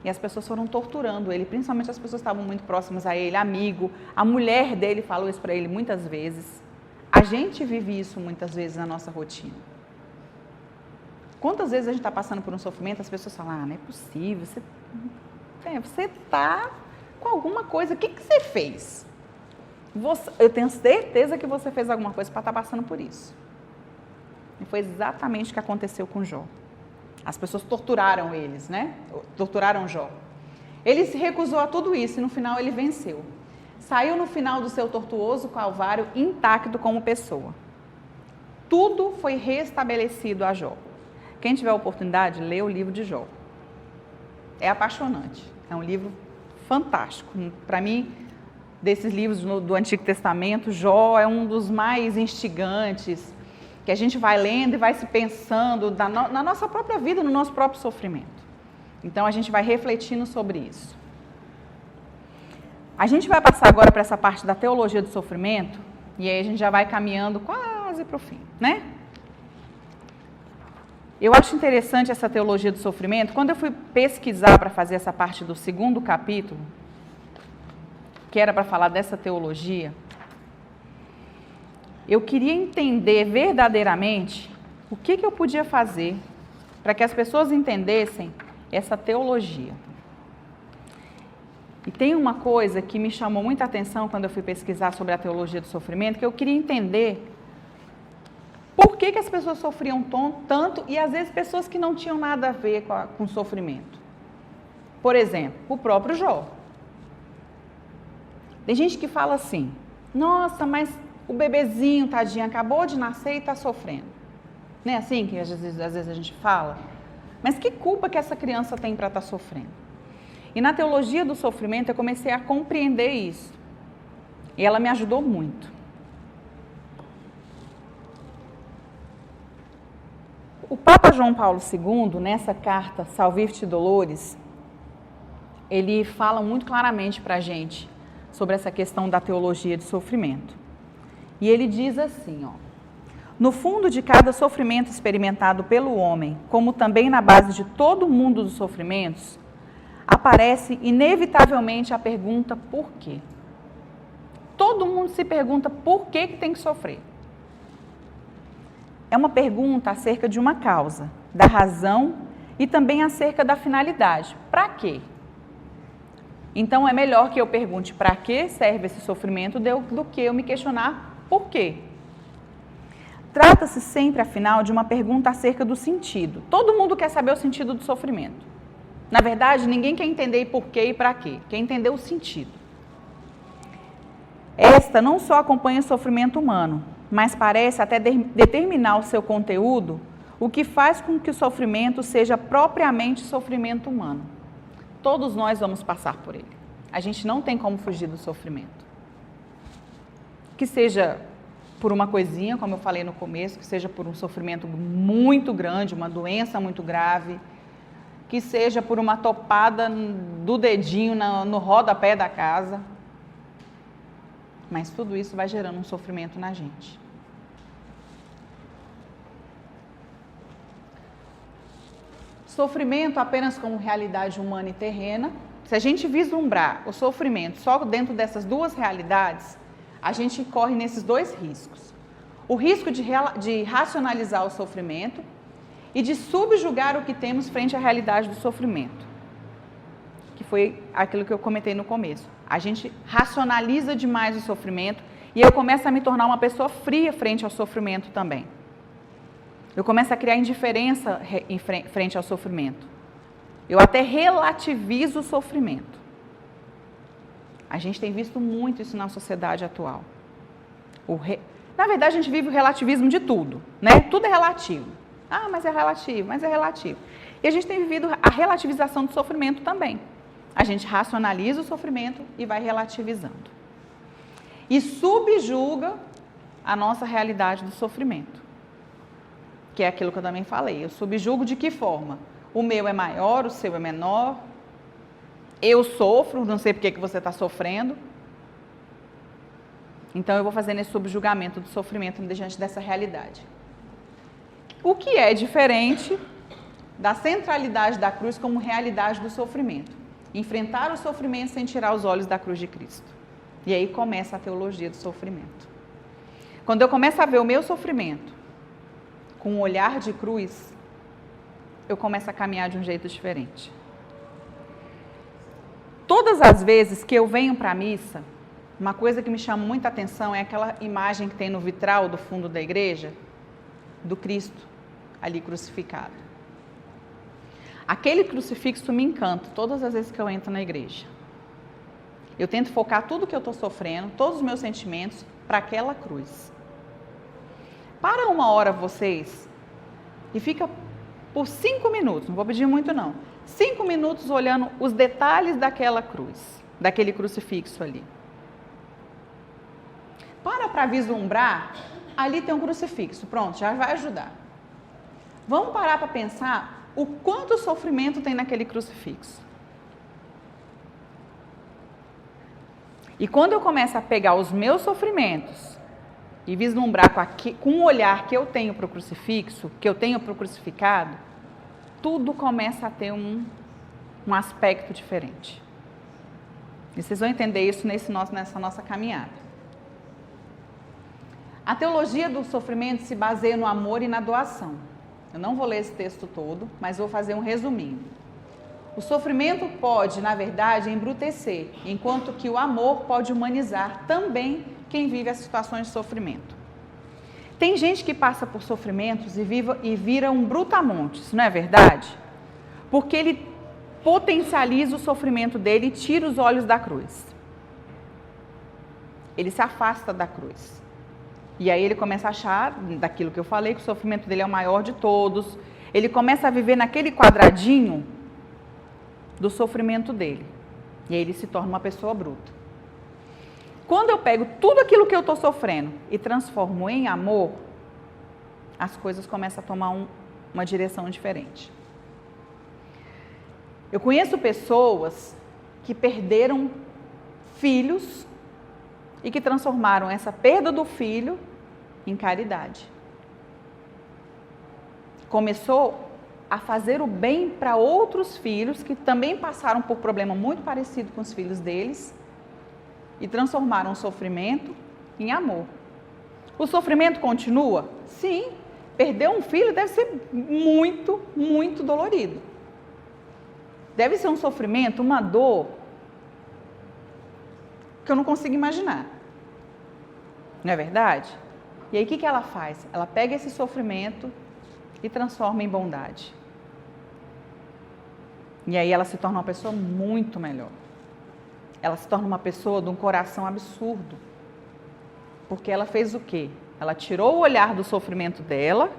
[SPEAKER 1] E as pessoas foram torturando ele, principalmente as pessoas que estavam muito próximas a ele, amigo. A mulher dele falou isso para ele muitas vezes. A gente vive isso muitas vezes na nossa rotina. Quantas vezes a gente está passando por um sofrimento, as pessoas falam, não é possível, você está com alguma coisa, o que você fez? Eu tenho certeza que você fez alguma coisa para estar passando por isso. E foi exatamente o que aconteceu com Jó. As pessoas torturaram eles, torturaram Jó. Ele se recusou a tudo isso e no final ele venceu. Saiu no final do seu tortuoso calvário intacto como pessoa. Tudo foi restabelecido a Jó. Quem tiver a oportunidade, lê o livro de Jó. É apaixonante. É um livro fantástico. Para mim, desses livros do Antigo Testamento, Jó é um dos mais instigantes, que a gente vai lendo e vai se pensando na nossa própria vida, no nosso próprio sofrimento. Então, a gente vai refletindo sobre isso. A gente vai passar agora para essa parte da teologia do sofrimento, e aí a gente já vai caminhando quase para o fim, né? Eu acho interessante essa teologia do sofrimento. Quando eu fui pesquisar para fazer essa parte do 2º capítulo, que era para falar dessa teologia, eu queria entender verdadeiramente o que eu podia fazer para que as pessoas entendessem essa teologia. E tem uma coisa que me chamou muita atenção quando eu fui pesquisar sobre a teologia do sofrimento, que eu queria entender por que as pessoas sofriam tanto e às vezes pessoas que não tinham nada a ver com sofrimento. Por exemplo, o próprio Jó. Tem gente que fala assim, nossa, mas o bebezinho, tadinho, acabou de nascer e está sofrendo. Não é assim que às vezes a gente fala? Mas que culpa que essa criança tem para estar sofrendo? E na teologia do sofrimento eu comecei a compreender isso. E ela me ajudou muito. O Papa João Paulo II, nessa carta Salvifici Doloris, ele fala muito claramente para a gente sobre essa questão da teologia de sofrimento. E ele diz assim, ó, no fundo de cada sofrimento experimentado pelo homem, como também na base de todo o mundo dos sofrimentos, aparece inevitavelmente a pergunta por quê? Todo mundo se pergunta por que tem que sofrer. É uma pergunta acerca de uma causa, da razão e também acerca da finalidade. Para quê? Então, é melhor que eu pergunte para que serve esse sofrimento do que eu me questionar por quê. Trata-se sempre, afinal, de uma pergunta acerca do sentido. Todo mundo quer saber o sentido do sofrimento. Na verdade, ninguém quer entender por quê e para quê. Quer entender o sentido. Esta não só acompanha o sofrimento humano, mas parece até determinar o seu conteúdo, o que faz com que o sofrimento seja propriamente sofrimento humano. Todos nós vamos passar por ele. A gente não tem como fugir do sofrimento. Que seja por uma coisinha, como eu falei no começo, que seja por um sofrimento muito grande, uma doença muito grave, que seja por uma topada do dedinho no rodapé da casa. Mas tudo isso vai gerando um sofrimento na gente. Sofrimento apenas como realidade humana e terrena. Se a gente vislumbrar o sofrimento só dentro dessas duas realidades, a gente corre nesses dois riscos. O risco de racionalizar o sofrimento e de subjugar o que temos frente à realidade do sofrimento. Que foi aquilo que eu comentei no começo. A gente racionaliza demais o sofrimento e eu começo a me tornar uma pessoa fria frente ao sofrimento também. Eu começo a criar indiferença em frente ao sofrimento. Eu até relativizo o sofrimento. A gente tem visto muito isso na sociedade atual. Na verdade, a gente vive o relativismo de tudo, né? Tudo é relativo. Ah, mas é relativo, mas é relativo. E a gente tem vivido a relativização do sofrimento também. A gente racionaliza o sofrimento e vai relativizando. E subjuga a nossa realidade do sofrimento. Que é aquilo que eu também falei. Eu subjugo de que forma? O meu é maior, o seu é menor. Eu sofro, não sei por que você está sofrendo. Então, eu vou fazendo esse subjugamento do sofrimento diante dessa realidade. O que é diferente da centralidade da cruz como realidade do sofrimento. Enfrentar o sofrimento sem tirar os olhos da cruz de Cristo. E aí começa a teologia do sofrimento. Quando eu começo a ver o meu sofrimento com um olhar de cruz, eu começo a caminhar de um jeito diferente. Todas as vezes que eu venho para a missa, uma coisa que me chama muita atenção é aquela imagem que tem no vitral do fundo da igreja, do Cristo ali crucificado. Aquele crucifixo me encanta todas as vezes que eu entro na igreja. Eu tento focar tudo que eu estou sofrendo, todos os meus sentimentos, para aquela cruz. Para uma hora vocês e fica por 5 minutos, não vou pedir muito não, 5 minutos olhando os detalhes daquela cruz, daquele crucifixo ali. para vislumbrar, ali tem um crucifixo, pronto, já vai ajudar. Vamos parar para pensar o quanto sofrimento tem naquele crucifixo. E quando eu começo a pegar os meus sofrimentos e vislumbrar com o olhar que eu tenho para o crucifixo, que eu tenho para o crucificado, tudo começa a ter um aspecto diferente. E vocês vão entender isso nessa nossa caminhada. A teologia do sofrimento se baseia no amor e na doação. Eu não vou ler esse texto todo, mas vou fazer um resuminho. O sofrimento pode, na verdade, embrutecer, enquanto que o amor pode humanizar também quem vive as situações de sofrimento. Tem gente que passa por sofrimentos e vira um brutamontes, não é verdade? Porque ele potencializa o sofrimento dele e tira os olhos da cruz. Ele se afasta da cruz. E aí ele começa a achar, daquilo que eu falei, que o sofrimento dele é o maior de todos. Ele começa a viver naquele quadradinho do sofrimento dele. E aí ele se torna uma pessoa bruta. Quando eu pego tudo aquilo que eu estou sofrendo e transformo em amor, as coisas começam a tomar uma direção diferente. Eu conheço pessoas que perderam filhos e que transformaram essa perda do filho em caridade. Começou a fazer o bem para outros filhos que também passaram por um problema muito parecido com os filhos deles e transformaram o sofrimento em amor. O sofrimento continua? Sim. Perder um filho deve ser muito, muito dolorido. Deve ser um sofrimento, uma dor que eu não consigo imaginar. Não é verdade? E aí o que ela faz? Ela pega esse sofrimento e transforma em bondade. E aí ela se torna uma pessoa muito melhor. Ela se torna uma pessoa de um coração absurdo. Porque ela fez o quê? Ela tirou o olhar do sofrimento dela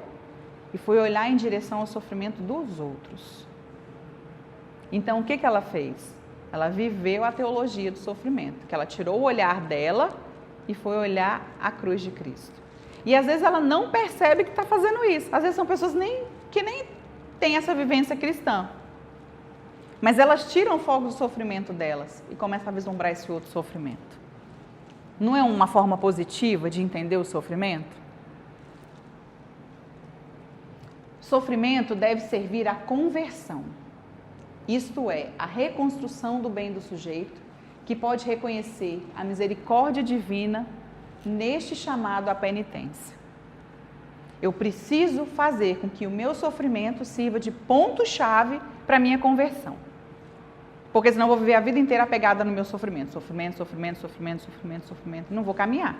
[SPEAKER 1] e foi olhar em direção ao sofrimento dos outros. Então, o que ela fez? Ela viveu a teologia do sofrimento, que ela tirou o olhar dela e foi olhar a cruz de Cristo. E às vezes ela não percebe que está fazendo isso. Às vezes são pessoas que nem têm essa vivência cristã. Mas elas tiram o foco do sofrimento delas e começam a vislumbrar esse outro sofrimento. Não é uma forma positiva de entender o sofrimento? Sofrimento deve servir à conversão. Isto é, a reconstrução do bem do sujeito, que pode reconhecer a misericórdia divina neste chamado à penitência. Eu preciso fazer com que o meu sofrimento sirva de ponto-chave para a minha conversão. Porque senão eu vou viver a vida inteira apegada no meu sofrimento. Sofrimento, sofrimento, sofrimento, sofrimento, sofrimento. Não vou caminhar.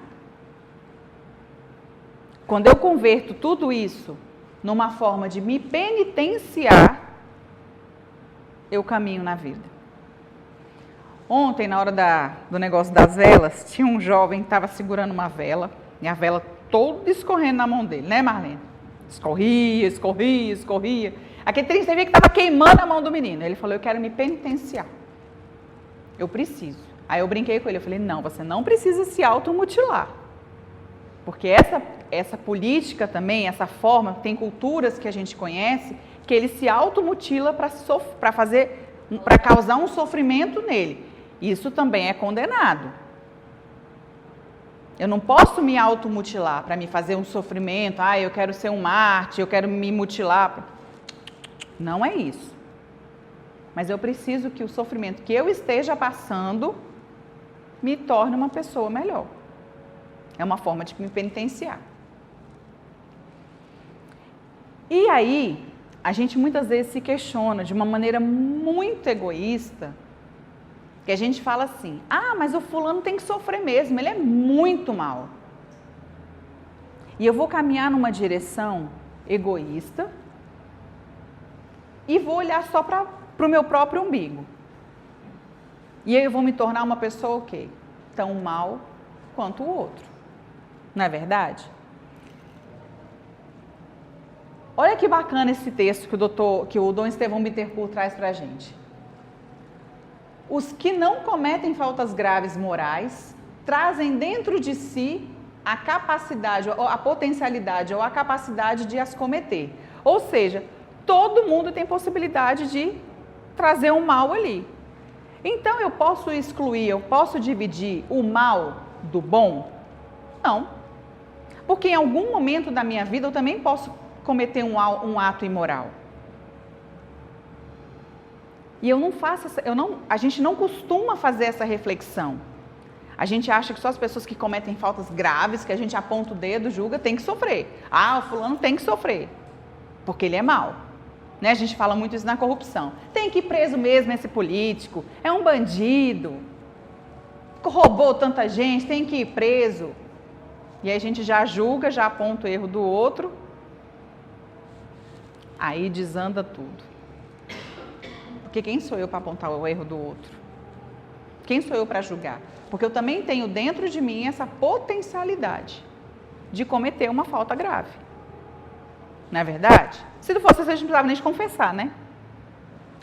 [SPEAKER 1] Quando eu converto tudo isso numa forma de me penitenciar, eu caminho na vida. Ontem, na hora do negócio das velas, tinha um jovem que estava segurando uma vela, e a vela toda escorrendo na mão dele, né, Marlene? Escorria, escorria, escorria. Aquele trem, você via que estava queimando a mão do menino. Ele falou, eu quero me penitenciar. Eu preciso. Aí eu brinquei com ele, eu falei, não, você não precisa se automutilar. Porque essa política também, essa forma, tem culturas que a gente conhece, que ele se automutila para causar um sofrimento nele. Isso também é condenado. Eu não posso me automutilar para me fazer um sofrimento, eu quero ser um mártir, eu quero me mutilar. Não é isso. Mas eu preciso que o sofrimento que eu esteja passando me torne uma pessoa melhor. É uma forma de me penitenciar. E aí, a gente muitas vezes se questiona de uma maneira muito egoísta, que a gente fala assim, mas o fulano tem que sofrer mesmo, ele é muito mal. E eu vou caminhar numa direção egoísta e vou olhar só para o meu próprio umbigo. E aí eu vou me tornar uma pessoa o quê? Tão mal quanto o outro. Não é verdade? Olha que bacana esse texto que o Dom Estevão Bittencourt traz para a gente. Os que não cometem faltas graves morais trazem dentro de si a capacidade, ou a potencialidade, ou a capacidade de as cometer. Ou seja, todo mundo tem possibilidade de trazer um mal ali. Então, eu posso excluir, eu posso dividir o mal do bom? Não. Porque em algum momento da minha vida eu também posso cometer um ato imoral. E eu não faço, a gente não costuma fazer essa reflexão. A gente acha que só as pessoas que cometem faltas graves, que a gente aponta o dedo, julga, tem que sofrer. Ah, o fulano tem que sofrer, porque ele é mau. Né? A gente fala muito isso na corrupção. Tem que ir preso mesmo esse político, é um bandido, roubou tanta gente, tem que ir preso. E aí a gente já julga, já aponta o erro do outro, aí desanda tudo. Porque quem sou eu para apontar o erro do outro? Quem sou eu para julgar? Porque eu também tenho dentro de mim essa potencialidade de cometer uma falta grave. Não é verdade? Se não fosse, a gente não precisava nem de confessar, né?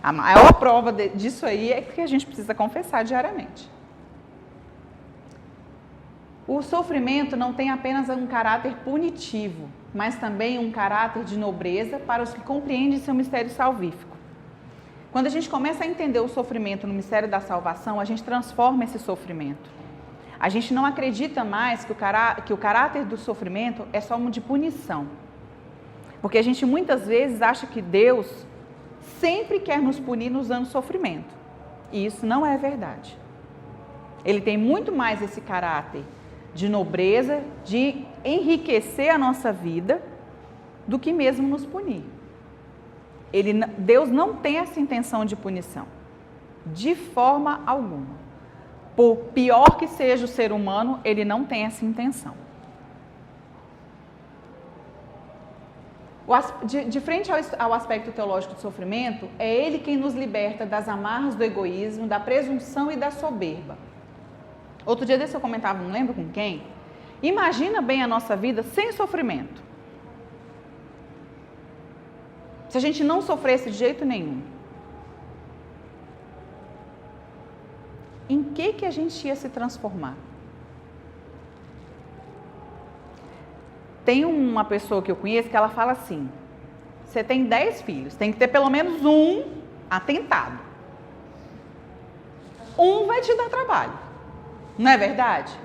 [SPEAKER 1] A maior prova disso aí é que a gente precisa confessar diariamente. O sofrimento não tem apenas um caráter punitivo, mas também um caráter de nobreza para os que compreendem seu mistério salvífico. Quando a gente começa a entender o sofrimento no mistério da salvação, a gente transforma esse sofrimento. A gente não acredita mais que o caráter do sofrimento é só um de punição. Porque a gente muitas vezes acha que Deus sempre quer nos punir nos dando sofrimento. E isso não é verdade. Ele tem muito mais esse caráter de nobreza, de enriquecer a nossa vida, do que mesmo nos punir. Deus não tem essa intenção de punição, de forma alguma. Por pior que seja o ser humano, ele não tem essa intenção. De frente ao aspecto teológico do sofrimento, é ele quem nos liberta das amarras do egoísmo, da presunção e da soberba. Outro dia desse eu comentava, não lembro com quem, imagina bem a nossa vida sem sofrimento. Se a gente não sofresse de jeito nenhum, em que a gente ia se transformar? Tem uma pessoa que eu conheço que ela fala assim, você tem 10 filhos, tem que ter pelo menos um atentado. Um vai te dar trabalho, não é verdade?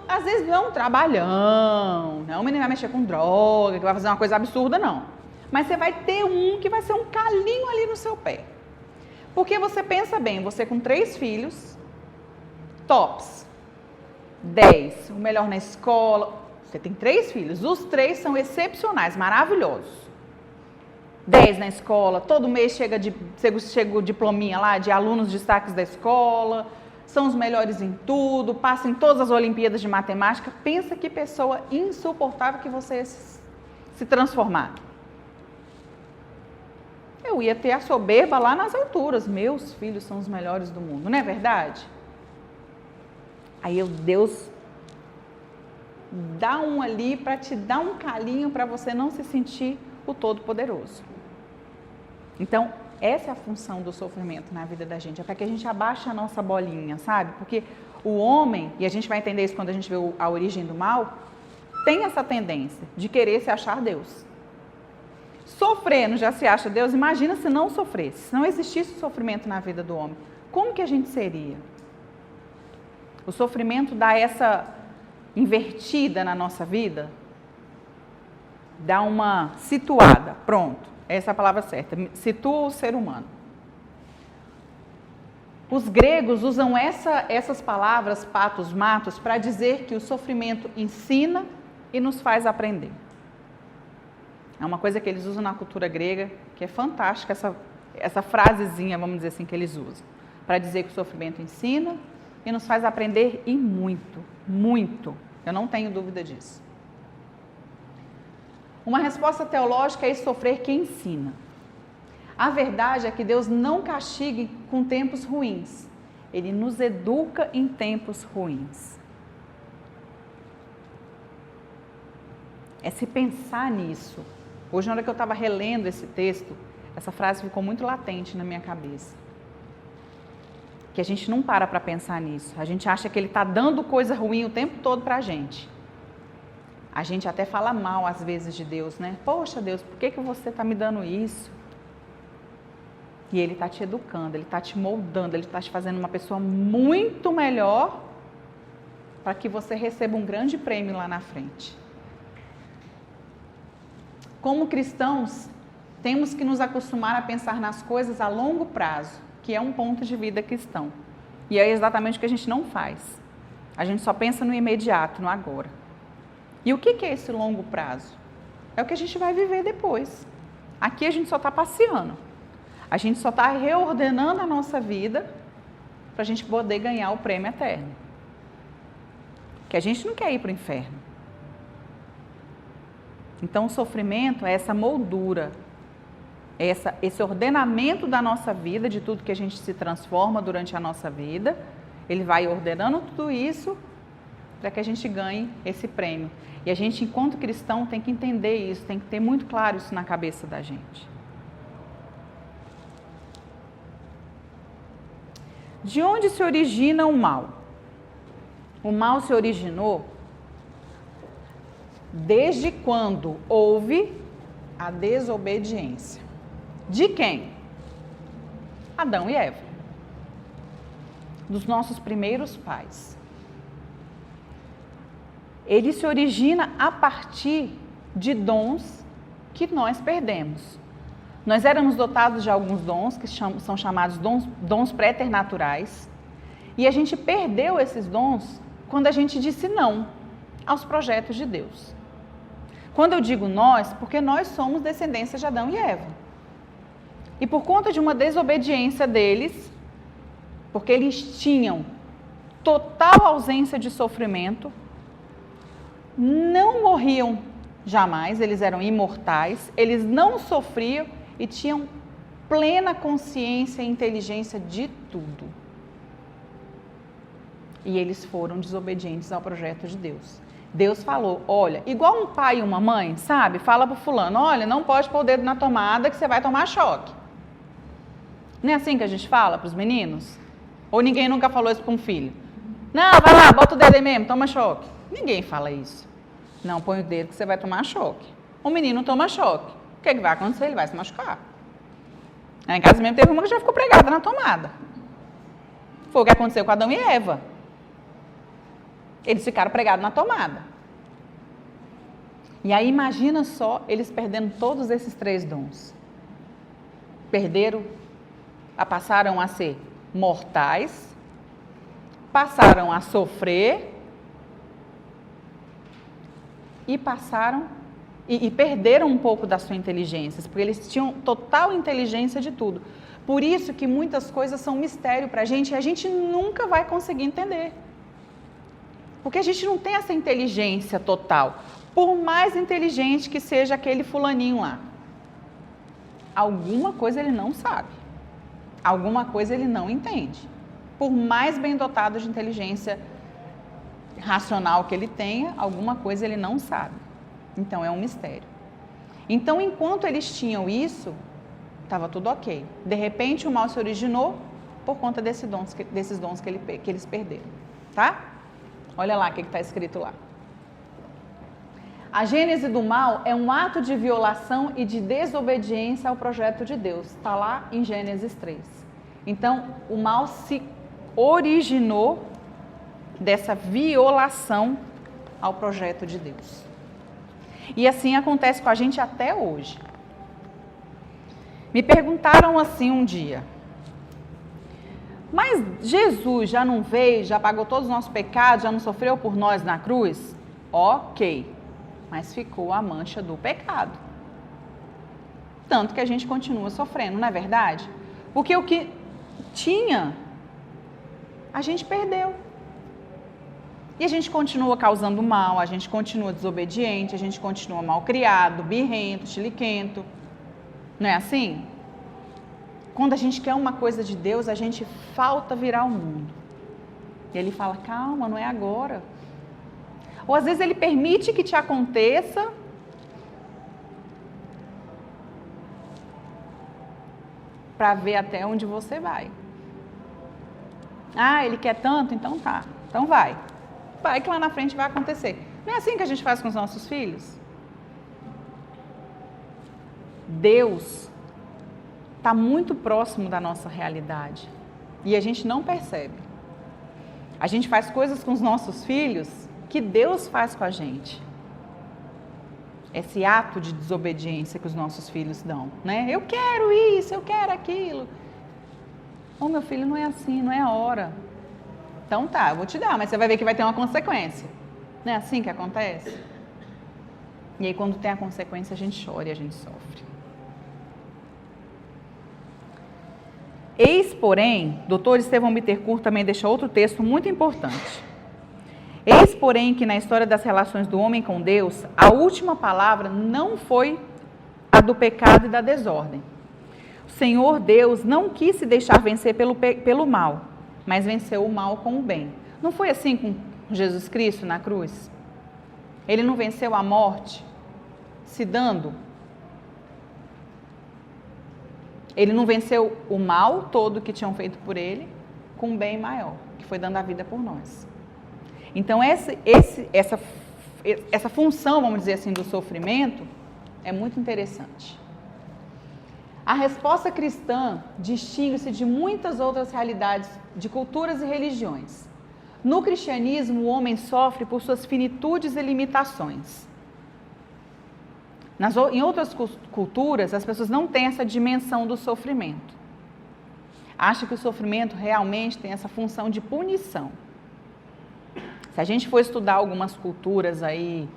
[SPEAKER 1] Às vezes não é um trabalhão, não é um menino vai mexer com droga, que vai fazer uma coisa absurda, não. Mas você vai ter um que vai ser um calinho ali no seu pé. Porque você pensa bem, você com 3 filhos, tops, 10, o melhor na escola. Você tem 3 filhos, os 3 são excepcionais, maravilhosos. 10 na escola, todo mês chega o diplominha lá de alunos destaques da escola, são os melhores em tudo, passam em todas as Olimpíadas de Matemática. Pensa que pessoa insuportável que você ia se transformar. Eu ia ter a soberba lá nas alturas. Meus filhos são os melhores do mundo, não é verdade? Aí Deus dá um ali para te dar um calinho para você não se sentir o Todo-Poderoso. Então, essa é a função do sofrimento na vida da gente, é para que a gente abaixe a nossa bolinha, sabe? Porque o homem, e a gente vai entender isso quando a gente vê a origem do mal, tem essa tendência de querer se achar Deus. Sofrendo já se acha Deus, imagina se não sofresse, se não existisse sofrimento na vida do homem. Como que a gente seria? O sofrimento dá essa invertida na nossa vida, dá uma situada, pronto, essa é a palavra certa, situa o ser humano. Os gregos usam essas palavras, patos, matos, para dizer que o sofrimento ensina e nos faz aprender. É uma coisa que eles usam na cultura grega, que é fantástica, essa frasezinha, vamos dizer assim, que eles usam, para dizer que o sofrimento ensina e nos faz aprender e muito, muito. Eu não tenho dúvida disso. Uma resposta teológica é esse sofrer que ensina. A verdade é que Deus não castiga com tempos ruins. Ele nos educa em tempos ruins. É se pensar nisso. Hoje, na hora que eu estava relendo esse texto, essa frase ficou muito latente na minha cabeça. Que a gente não para pensar nisso. A gente acha que ele está dando coisa ruim o tempo todo para a gente. A gente até fala mal às vezes de Deus, né? Poxa, Deus, por que você está me dando isso? E Ele está te educando, Ele está te moldando, Ele está te fazendo uma pessoa muito melhor para que você receba um grande prêmio lá na frente. Como cristãos, temos que nos acostumar a pensar nas coisas a longo prazo, que é um ponto de vida cristão. E é exatamente o que a gente não faz. A gente só pensa no imediato, no agora. E o que é esse longo prazo? É o que a gente vai viver depois. Aqui a gente só está passeando. A gente só está reordenando a nossa vida para a gente poder ganhar o prêmio eterno. Que a gente não quer ir para o inferno. Então o sofrimento é essa moldura, é esse ordenamento da nossa vida, de tudo que a gente se transforma durante a nossa vida. Ele vai ordenando tudo isso para que a gente ganhe esse prêmio. E a gente, enquanto cristão, tem que entender isso, tem que ter muito claro isso na cabeça da gente. De onde se origina o mal? O mal se originou desde quando houve a desobediência. De quem? Adão e Eva. Dos nossos primeiros pais. Ele se origina a partir de dons que nós perdemos. Nós éramos dotados de alguns dons, que são chamados dons préternaturais, e a gente perdeu esses dons quando a gente disse não aos projetos de Deus. Quando eu digo nós, porque nós somos descendência de Adão e Eva. E por conta de uma desobediência deles, porque eles tinham total ausência de sofrimento, não morriam jamais, eles eram imortais, eles não sofriam e tinham plena consciência e inteligência de tudo. E eles foram desobedientes ao projeto de Deus. Deus falou, olha, igual um pai e uma mãe, sabe? Fala pro fulano, olha, não pode pôr o dedo na tomada que você vai tomar choque. Não é assim que a gente fala pros meninos? Ou ninguém nunca falou isso para um filho? Não, vai lá, bota o dedo aí mesmo, toma choque. Ninguém fala isso. Não, põe o dedo que você vai tomar choque. O menino toma choque. O que vai acontecer? Ele vai se machucar. Em casa mesmo teve uma que já ficou pregada na tomada. Foi o que aconteceu com Adão e Eva. Eles ficaram pregados na tomada. E aí imagina só eles perdendo todos esses 3 dons. Passaram a ser mortais, passaram a sofrer e perderam um pouco da sua inteligência, porque eles tinham total inteligência de tudo. Por isso que muitas coisas são mistério para a gente e a gente nunca vai conseguir entender. Porque a gente não tem essa inteligência total. Por mais inteligente que seja aquele fulaninho lá. Alguma coisa ele não sabe. Alguma coisa ele não entende. Por mais bem dotado de inteligência racional que ele tenha, alguma coisa ele não sabe. Então é um mistério. Então, enquanto eles tinham isso, estava tudo ok. De repente, o mal se originou por conta desses dons que eles perderam. Tá? Olha lá o que está escrito lá. A gênese do mal é um ato de violação e de desobediência ao projeto de Deus. Está lá em Gênesis 3. Então, o mal se originou dessa violação ao projeto de Deus. E assim acontece com a gente até hoje. Me perguntaram assim um dia, mas Jesus já não veio, já pagou todos os nossos pecados, já não sofreu por nós na cruz? Ok, mas ficou a mancha do pecado. Tanto que a gente continua sofrendo, não é verdade? Porque o que tinha, a gente perdeu. E a gente continua causando mal, a gente continua desobediente, a gente continua malcriado, birrento, chiliquento. Não é assim? Quando a gente quer uma coisa de Deus, a gente falta virar o mundo. E Ele fala, calma, não é agora. Ou às vezes Ele permite que te aconteça para ver até onde você vai. Ah, Ele quer tanto? Então tá. Então vai. Vai que lá na frente vai acontecer. Não é assim que a gente faz com os nossos filhos? Deus está muito próximo da nossa realidade e a gente não percebe. A gente faz coisas com os nossos filhos que Deus faz com a gente. Esse ato de desobediência que os nossos filhos dão, né? Eu quero isso, eu quero aquilo. Oh, meu filho, não é assim, não é a hora. Então tá, eu vou te dar, mas você vai ver que vai ter uma consequência. Não é assim que acontece? E aí quando tem a consequência a gente chora e a gente sofre. Eis, porém, Dr. Estevão Bittencourt também deixa outro texto muito importante. Eis, porém, que na história das relações do homem com Deus, a última palavra não foi a do pecado e da desordem. O Senhor Deus não quis se deixar vencer pelo mal, mas venceu o mal com o bem. Não foi assim com Jesus Cristo na cruz? Ele não venceu a morte se dando? Ele não venceu o mal todo que tinham feito por ele com um bem maior, que foi dando a vida por nós. Então, essa função, vamos dizer assim, do sofrimento é muito interessante. A resposta cristã distingue-se de muitas outras realidades de culturas e religiões. No cristianismo, o homem sofre por suas finitudes e limitações. Em outras culturas, as pessoas não têm essa dimensão do sofrimento. Acham que o sofrimento realmente tem essa função de punição. Se a gente for estudar algumas culturas aí,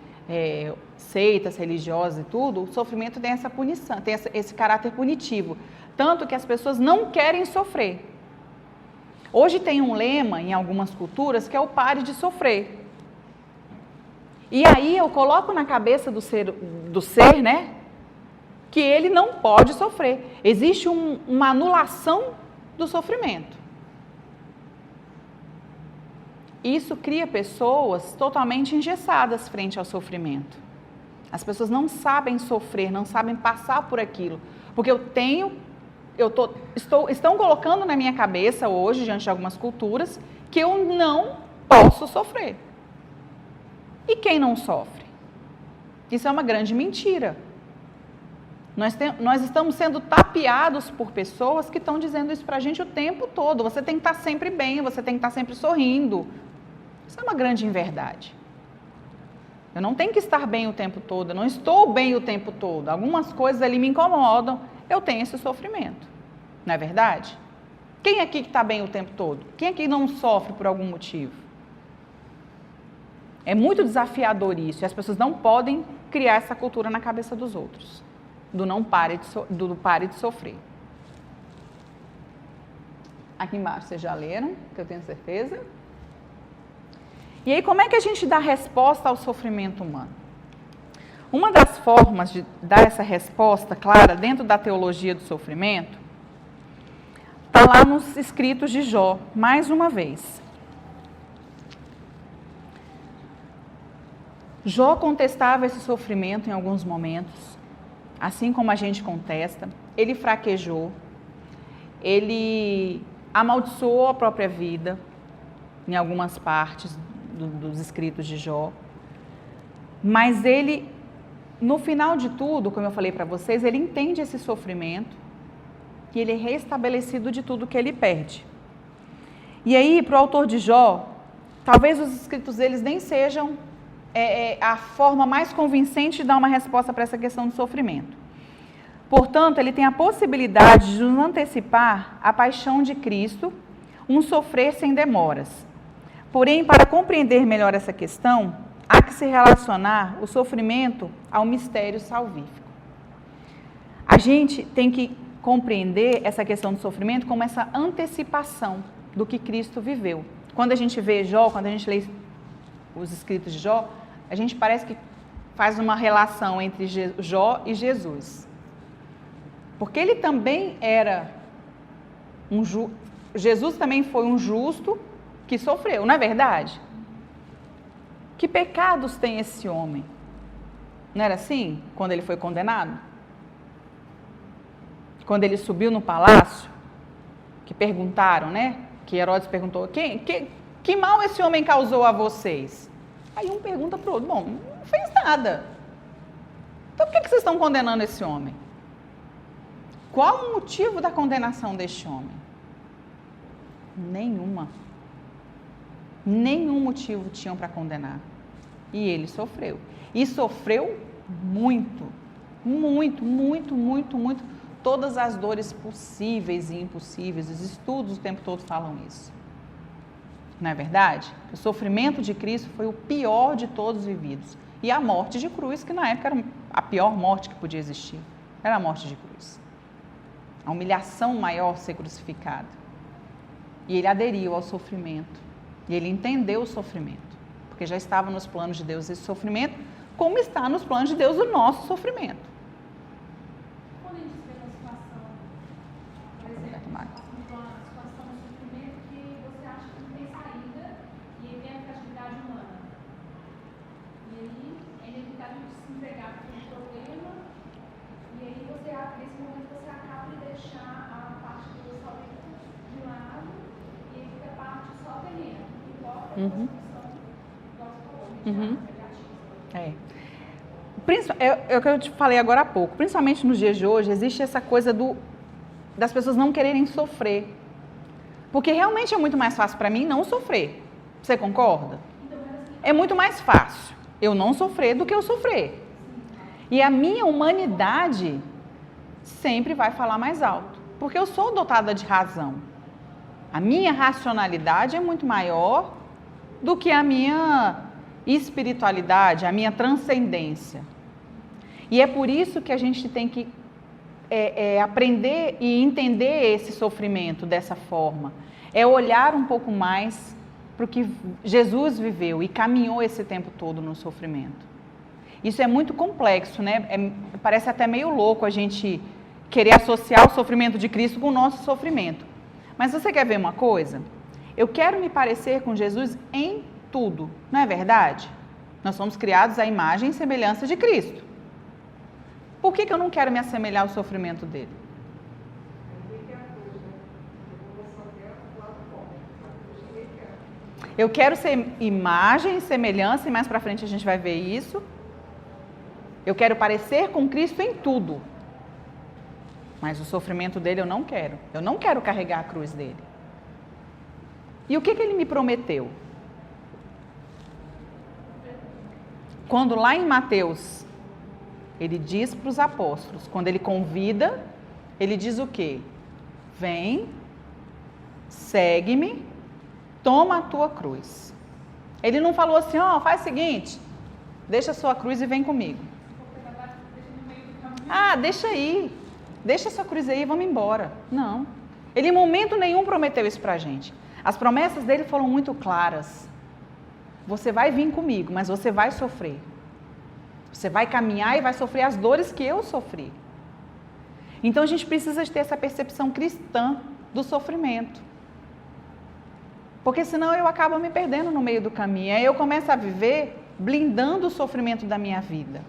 [SPEAKER 1] seitas religiosas e tudo, o sofrimento tem essa punição, tem esse caráter punitivo. Tanto que as pessoas não querem sofrer. Hoje tem um lema em algumas culturas que é o pare de sofrer. E aí eu coloco na cabeça do ser, né, que ele não pode sofrer. Existe uma anulação do sofrimento. Isso cria pessoas totalmente engessadas frente ao sofrimento. As pessoas não sabem sofrer, não sabem passar por aquilo. Porque estão colocando na minha cabeça hoje, diante de algumas culturas, que eu não posso sofrer. E quem não sofre? Isso é uma grande mentira. Nós estamos sendo tapeados por pessoas que estão dizendo isso para a gente o tempo todo. Você tem que estar sempre bem, você tem que estar sempre sorrindo. Isso é uma grande inverdade. Eu não tenho que estar bem o tempo todo, eu não estou bem o tempo todo. Algumas coisas ali me incomodam, eu tenho esse sofrimento. Não é verdade? Quem aqui que está bem o tempo todo? Quem aqui não sofre por algum motivo? É muito desafiador isso, e as pessoas não podem criar essa cultura na cabeça dos outros, do pare de sofrer. Aqui embaixo vocês já leram, que eu tenho certeza. E aí, como é que a gente dá resposta ao sofrimento humano? Uma das formas de dar essa resposta clara dentro da teologia do sofrimento está lá nos escritos de Jó, mais uma vez. Jó contestava esse sofrimento em alguns momentos, assim como a gente contesta. Ele fraquejou, ele amaldiçoou a própria vida em algumas partes dos escritos de Jó. Mas ele, no final de tudo, como eu falei para vocês, ele entende esse sofrimento e ele é restabelecido de tudo que ele perde. E aí, para o autor de Jó, talvez os escritos deles nem sejam a forma mais convincente de dar uma resposta para essa questão do sofrimento. Portanto, ele tem a possibilidade de nos antecipar a paixão de Cristo, um sofrer sem demoras. Porém, para compreender melhor essa questão, há que se relacionar o sofrimento ao mistério salvífico. A gente tem que compreender essa questão do sofrimento como essa antecipação do que Cristo viveu. Quando a gente vê Jó, quando a gente lê os escritos de Jó, a gente parece que faz uma relação entre Jó e Jesus. Porque ele também era Jesus também foi um justo que sofreu, não é verdade? Que pecados tem esse homem? Não era assim quando ele foi condenado? Quando ele subiu no palácio, que perguntaram, né? Que Herodes perguntou, que mal esse homem causou a vocês? Aí um pergunta para o outro, bom, não fez nada. Então por que vocês estão condenando esse homem? Qual o motivo da condenação deste homem? Nenhuma. Nenhum motivo tinham para condenar. E ele sofreu. E sofreu muito. Muito, muito, muito, muito. Todas as dores possíveis e impossíveis. Os estudos o tempo todo falam isso. Não é verdade? O sofrimento de Cristo foi o pior de todos vividos. E a morte de cruz, que na época era a pior morte que podia existir. Era a morte de cruz. A humilhação maior ser crucificado. E ele aderiu ao sofrimento. E ele entendeu o sofrimento. Porque já estava nos planos de Deus esse sofrimento, como está nos planos de Deus o nosso sofrimento.
[SPEAKER 2] Quando a gente vê uma situação, por exemplo, uma situação de sofrimento que você acha que não tem saída, e aí vem a fragilidade humana. E aí é inevitável de se entregar para aquele problema, e aí você, nesse momento, você acaba de deixar a parte do salvamento de lado, e aí fica a parte só veneno, que importa a solução, igual você falou, negativa.
[SPEAKER 1] É o que eu te falei agora há pouco. Principalmente nos dias de hoje, existe essa coisa das pessoas não quererem sofrer. Porque realmente é muito mais fácil para mim não sofrer. Você concorda? É muito mais fácil eu não sofrer do que eu sofrer. E a minha humanidade sempre vai falar mais alto. Porque eu sou dotada de razão. A minha racionalidade é muito maior do que a minha espiritualidade, a minha transcendência. E é por isso que a gente tem que aprender e entender esse sofrimento dessa forma. É olhar um pouco mais para o que Jesus viveu e caminhou esse tempo todo no sofrimento. Isso é muito complexo, né? Parece até meio louco a gente querer associar o sofrimento de Cristo com o nosso sofrimento. Mas você quer ver uma coisa? Eu quero me parecer com Jesus em tudo, não é verdade? Nós somos criados à imagem e semelhança de Cristo. Por que eu não quero me assemelhar ao sofrimento dele? Eu quero ser imagem e semelhança, e mais para frente a gente vai ver isso. Eu quero parecer com Cristo em tudo. Mas o sofrimento dele eu não quero. Eu não quero carregar a cruz dele. E o que ele me prometeu? Quando lá em Mateus, ele diz para os apóstolos, quando ele convida, ele diz o quê? Vem, segue-me, toma a tua cruz. Ele não falou assim, faz o seguinte, deixa a sua cruz e vem comigo. Deixa aí, deixa a sua cruz aí e vamos embora. Não, ele em momento nenhum prometeu isso para a gente. As promessas dele foram muito claras. Você vai vir comigo, mas você vai sofrer. Você vai caminhar e vai sofrer as dores que eu sofri. Então a gente precisa ter essa percepção cristã do sofrimento. Porque senão eu acabo me perdendo no meio do caminho. Aí eu começo a viver blindando o sofrimento da minha vida.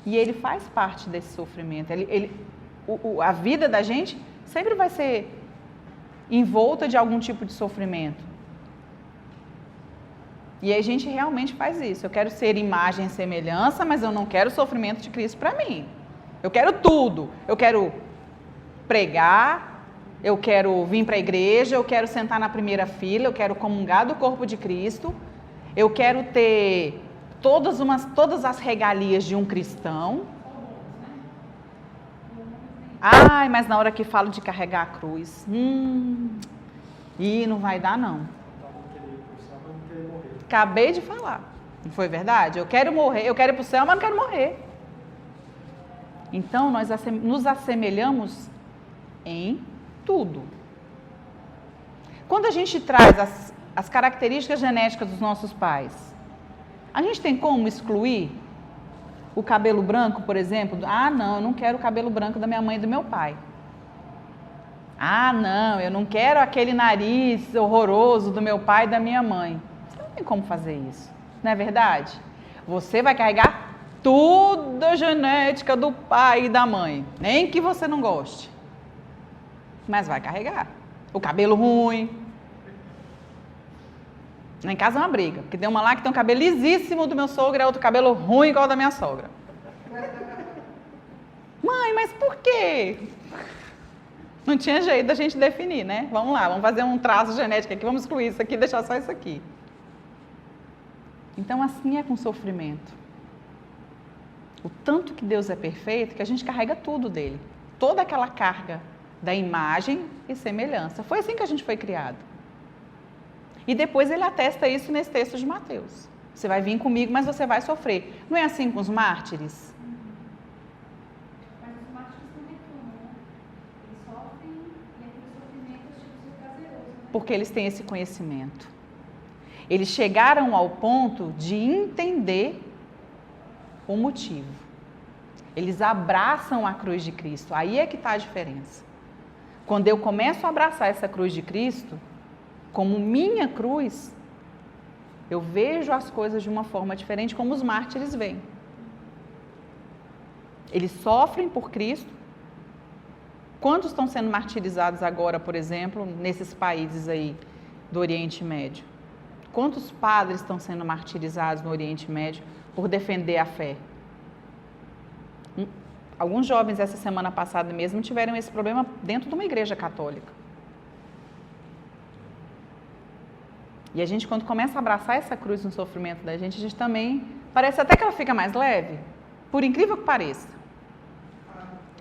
[SPEAKER 1] E ele faz parte desse sofrimento. A vida da gente sempre vai ser envolta de algum tipo de sofrimento. E aí a gente realmente faz isso. Eu quero ser imagem e semelhança, mas eu não quero o sofrimento de Cristo para mim. Eu quero tudo. Eu quero pregar, eu quero vir para a igreja, eu quero sentar na primeira fila, eu quero comungar do corpo de Cristo, eu quero ter todas as regalias de um cristão. Mas na hora que falo de carregar a cruz, não vai dar não. Acabei de falar, não foi verdade? Eu quero morrer, eu quero ir para o céu, mas não quero morrer. Então, nós nos assemelhamos em tudo. Quando a gente traz as características genéticas dos nossos pais, a gente tem como excluir o cabelo branco, por exemplo? Não, eu não quero o cabelo branco da minha mãe e do meu pai. Não, eu não quero aquele nariz horroroso do meu pai e da minha mãe. Você não tem como fazer isso, não é verdade? Você vai carregar tudo a genética do pai e da mãe, nem que você não goste. Mas vai carregar. O cabelo ruim, Lá em casa é uma briga, porque tem uma lá que tem um cabelo lisíssimo do meu sogro e outro cabelo ruim igual ao da minha sogra. Mãe, mas por quê? Não tinha jeito da gente definir, né? Vamos lá, vamos fazer um traço genético aqui, vamos excluir isso aqui e deixar só isso aqui. Então assim é com sofrimento. O tanto que Deus é perfeito que a gente carrega tudo dele. Toda aquela carga da imagem e semelhança. Foi assim que a gente foi criado. E depois ele atesta isso nesse texto de Mateus. Você vai vir comigo, mas você vai sofrer. Não é assim com os mártires?
[SPEAKER 2] Mas os mártires não reclamam, né? Eles sofrem e aquele sofrimento é tipo prazeroso, né?
[SPEAKER 1] Porque eles têm esse conhecimento. Eles chegaram ao ponto de entender o motivo. Eles abraçam a cruz de Cristo. Aí é que está a diferença. Quando eu começo a abraçar essa cruz de Cristo, como minha cruz, eu vejo as coisas de uma forma diferente, como os mártires veem. Eles sofrem por Cristo. Quantos estão sendo martirizados agora, por exemplo, nesses países aí do Oriente Médio? Quantos padres estão sendo martirizados no Oriente Médio por defender a fé? Alguns jovens essa semana passada mesmo tiveram esse problema dentro de uma igreja católica. E a gente, quando começa a abraçar essa cruz no sofrimento da gente, a gente também, parece até que ela fica mais leve, por incrível que pareça.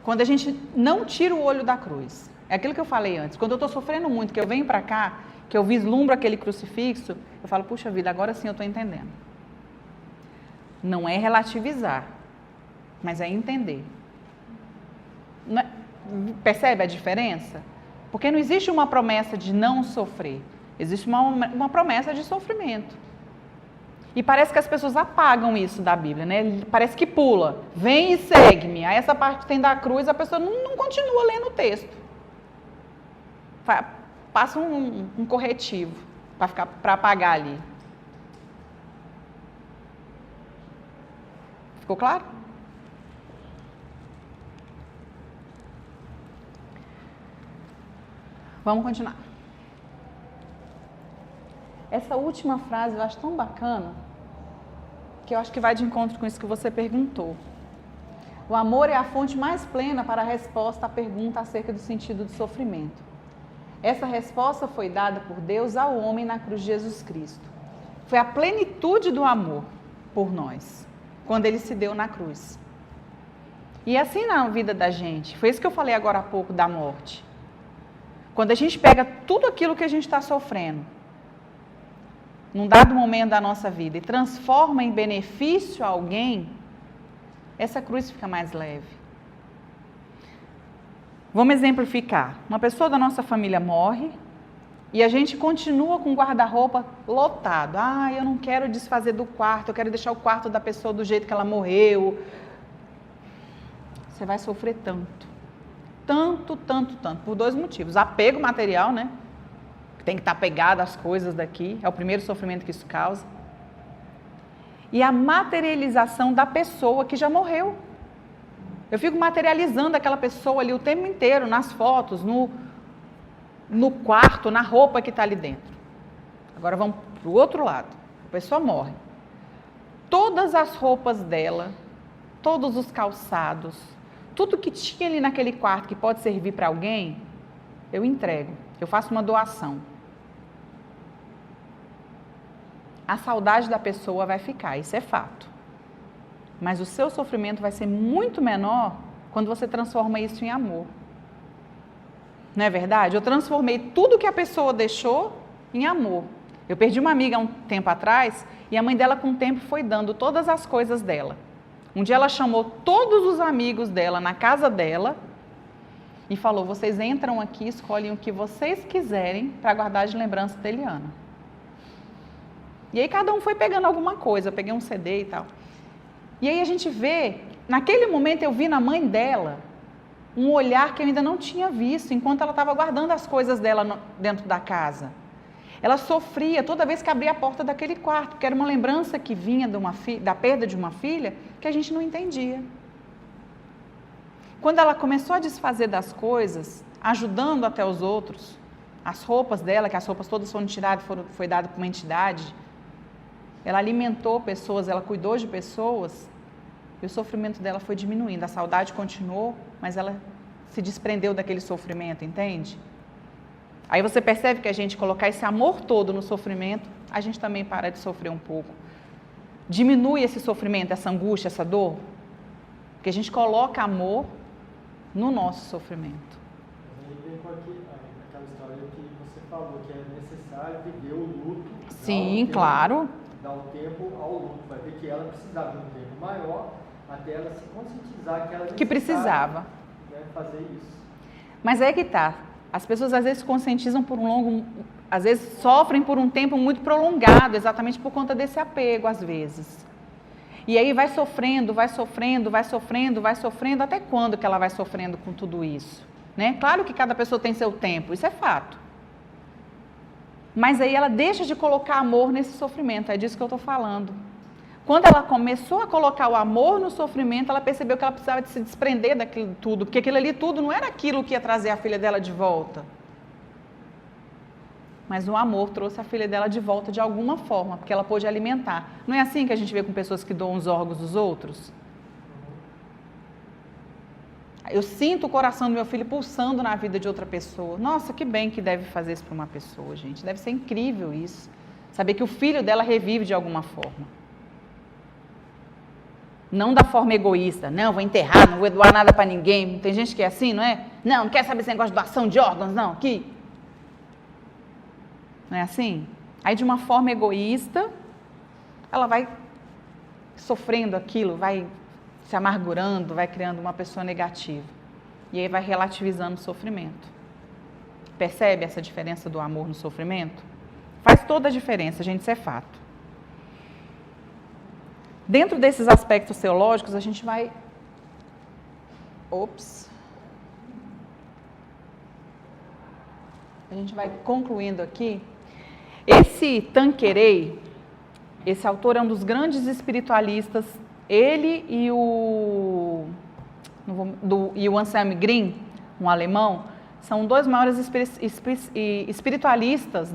[SPEAKER 1] Quando a gente não tira o olho da cruz. É aquilo que eu falei antes. Quando eu estou sofrendo muito, que eu venho para cá, que eu vislumbro aquele crucifixo, eu falo, puxa vida, agora sim eu estou entendendo. Não é relativizar, mas é entender. Não é, percebe a diferença? Porque não existe uma promessa de não sofrer. Existe uma promessa de sofrimento. E parece que as pessoas apagam isso da Bíblia, né? Parece que pula. Vem e segue-me. Aí essa parte que tem da cruz, a pessoa não continua lendo o texto. Passa um corretivo para apagar ali. Ficou claro? Vamos continuar. Essa última frase eu acho tão bacana, que eu acho que vai de encontro com isso que você perguntou. O amor é a fonte mais plena para a resposta à pergunta acerca do sentido do sofrimento. Essa resposta foi dada por Deus ao homem na cruz de Jesus Cristo. Foi a plenitude do amor por nós, quando ele se deu na cruz. E assim na vida da gente, foi isso que eu falei agora há pouco da morte. Quando a gente pega tudo aquilo que a gente está sofrendo, num dado momento da nossa vida, e transforma em benefício a alguém, essa cruz fica mais leve. Vamos exemplificar. Uma pessoa da nossa família morre e a gente continua com o guarda-roupa lotado. Ah, eu não quero desfazer do quarto, eu quero deixar o quarto da pessoa do jeito que ela morreu. Você vai sofrer tanto. Tanto, por dois motivos. Apego material, né? Tem que estar apegado às coisas daqui, é o primeiro sofrimento que isso causa. E a materialização da pessoa que já morreu. Eu fico materializando aquela pessoa ali o tempo inteiro, nas fotos, no quarto, na roupa que está ali dentro. Agora vamos para o outro lado. A pessoa morre. Todas as roupas dela, todos os calçados, tudo que tinha ali naquele quarto que pode servir para alguém, eu entrego. Eu faço uma doação. A saudade da pessoa vai ficar, isso é fato. Mas o seu sofrimento vai ser muito menor quando você transforma isso em amor. Não é verdade? Eu transformei tudo que a pessoa deixou em amor. Eu perdi uma amiga há um tempo atrás e a mãe dela com o tempo foi dando todas as coisas dela. Um dia ela chamou todos os amigos dela na casa dela e falou, vocês entram aqui, escolhem o que vocês quiserem para guardar de lembrança da Eliana. E aí cada um foi pegando alguma coisa, eu peguei um CD e tal. E aí a gente vê, naquele momento eu vi na mãe dela um olhar que eu ainda não tinha visto, enquanto ela estava guardando as coisas dela dentro da casa. Ela sofria toda vez que abria a porta daquele quarto, porque era uma lembrança que vinha da perda de uma filha que a gente não entendia. Quando ela começou a desfazer das coisas, ajudando até os outros as roupas dela, que as roupas todas foram tiradas, foi dado para uma entidade. Ela alimentou pessoas, ela cuidou de pessoas, e o sofrimento dela foi diminuindo. A saudade continuou, mas ela se desprendeu daquele sofrimento, entende? Aí você percebe que a gente colocar esse amor todo no sofrimento, a gente também para de sofrer um pouco. Diminui esse sofrimento, essa angústia, essa dor, porque a gente coloca amor no nosso sofrimento.
[SPEAKER 3] Aí vem com aquela história que você falou, que é necessário viver o luto.
[SPEAKER 1] Sim, claro.
[SPEAKER 3] Dar o tempo ao luto. Vai ver que ela precisava de um tempo maior até ela se conscientizar que ela
[SPEAKER 1] precisava,
[SPEAKER 3] né, fazer isso.
[SPEAKER 1] Mas é que tá. As pessoas às vezes se conscientizam por às vezes sofrem por um tempo muito prolongado, exatamente por conta desse apego, às vezes. E aí vai sofrendo, até quando que ela vai sofrendo com tudo isso? Né? Claro que cada pessoa tem seu tempo, isso é fato. Mas aí ela deixa de colocar amor nesse sofrimento, é disso que eu estou falando. Quando ela começou a colocar o amor no sofrimento, ela percebeu que ela precisava de se desprender daquilo tudo, porque aquilo ali tudo não era aquilo que ia trazer a filha dela de volta. Mas o amor trouxe a filha dela de volta de alguma forma, porque ela pôde alimentar. Não é assim que a gente vê com pessoas que doam os órgãos dos outros? Eu sinto o coração do meu filho pulsando na vida de outra pessoa. Nossa, que bem que deve fazer isso para uma pessoa, gente. Deve ser incrível isso. Saber que o filho dela revive de alguma forma. Não da forma egoísta. Não, vou enterrar, não vou doar nada para ninguém. Tem gente que é assim, não é? Não quer saber esse negócio de doação de órgãos, não. Não é assim? Aí, de uma forma egoísta, ela vai sofrendo aquilo, vai se amargurando, vai criando uma pessoa negativa. E aí vai relativizando o sofrimento. Percebe essa diferença do amor no sofrimento? Faz toda a diferença, gente, isso é fato. Dentro desses aspectos teológicos, a gente vai... A gente vai concluindo aqui. Esse Tanqueray, esse autor é um dos grandes espiritualistas, ele e o Anselm Green, um alemão, são dois maiores espiritualistas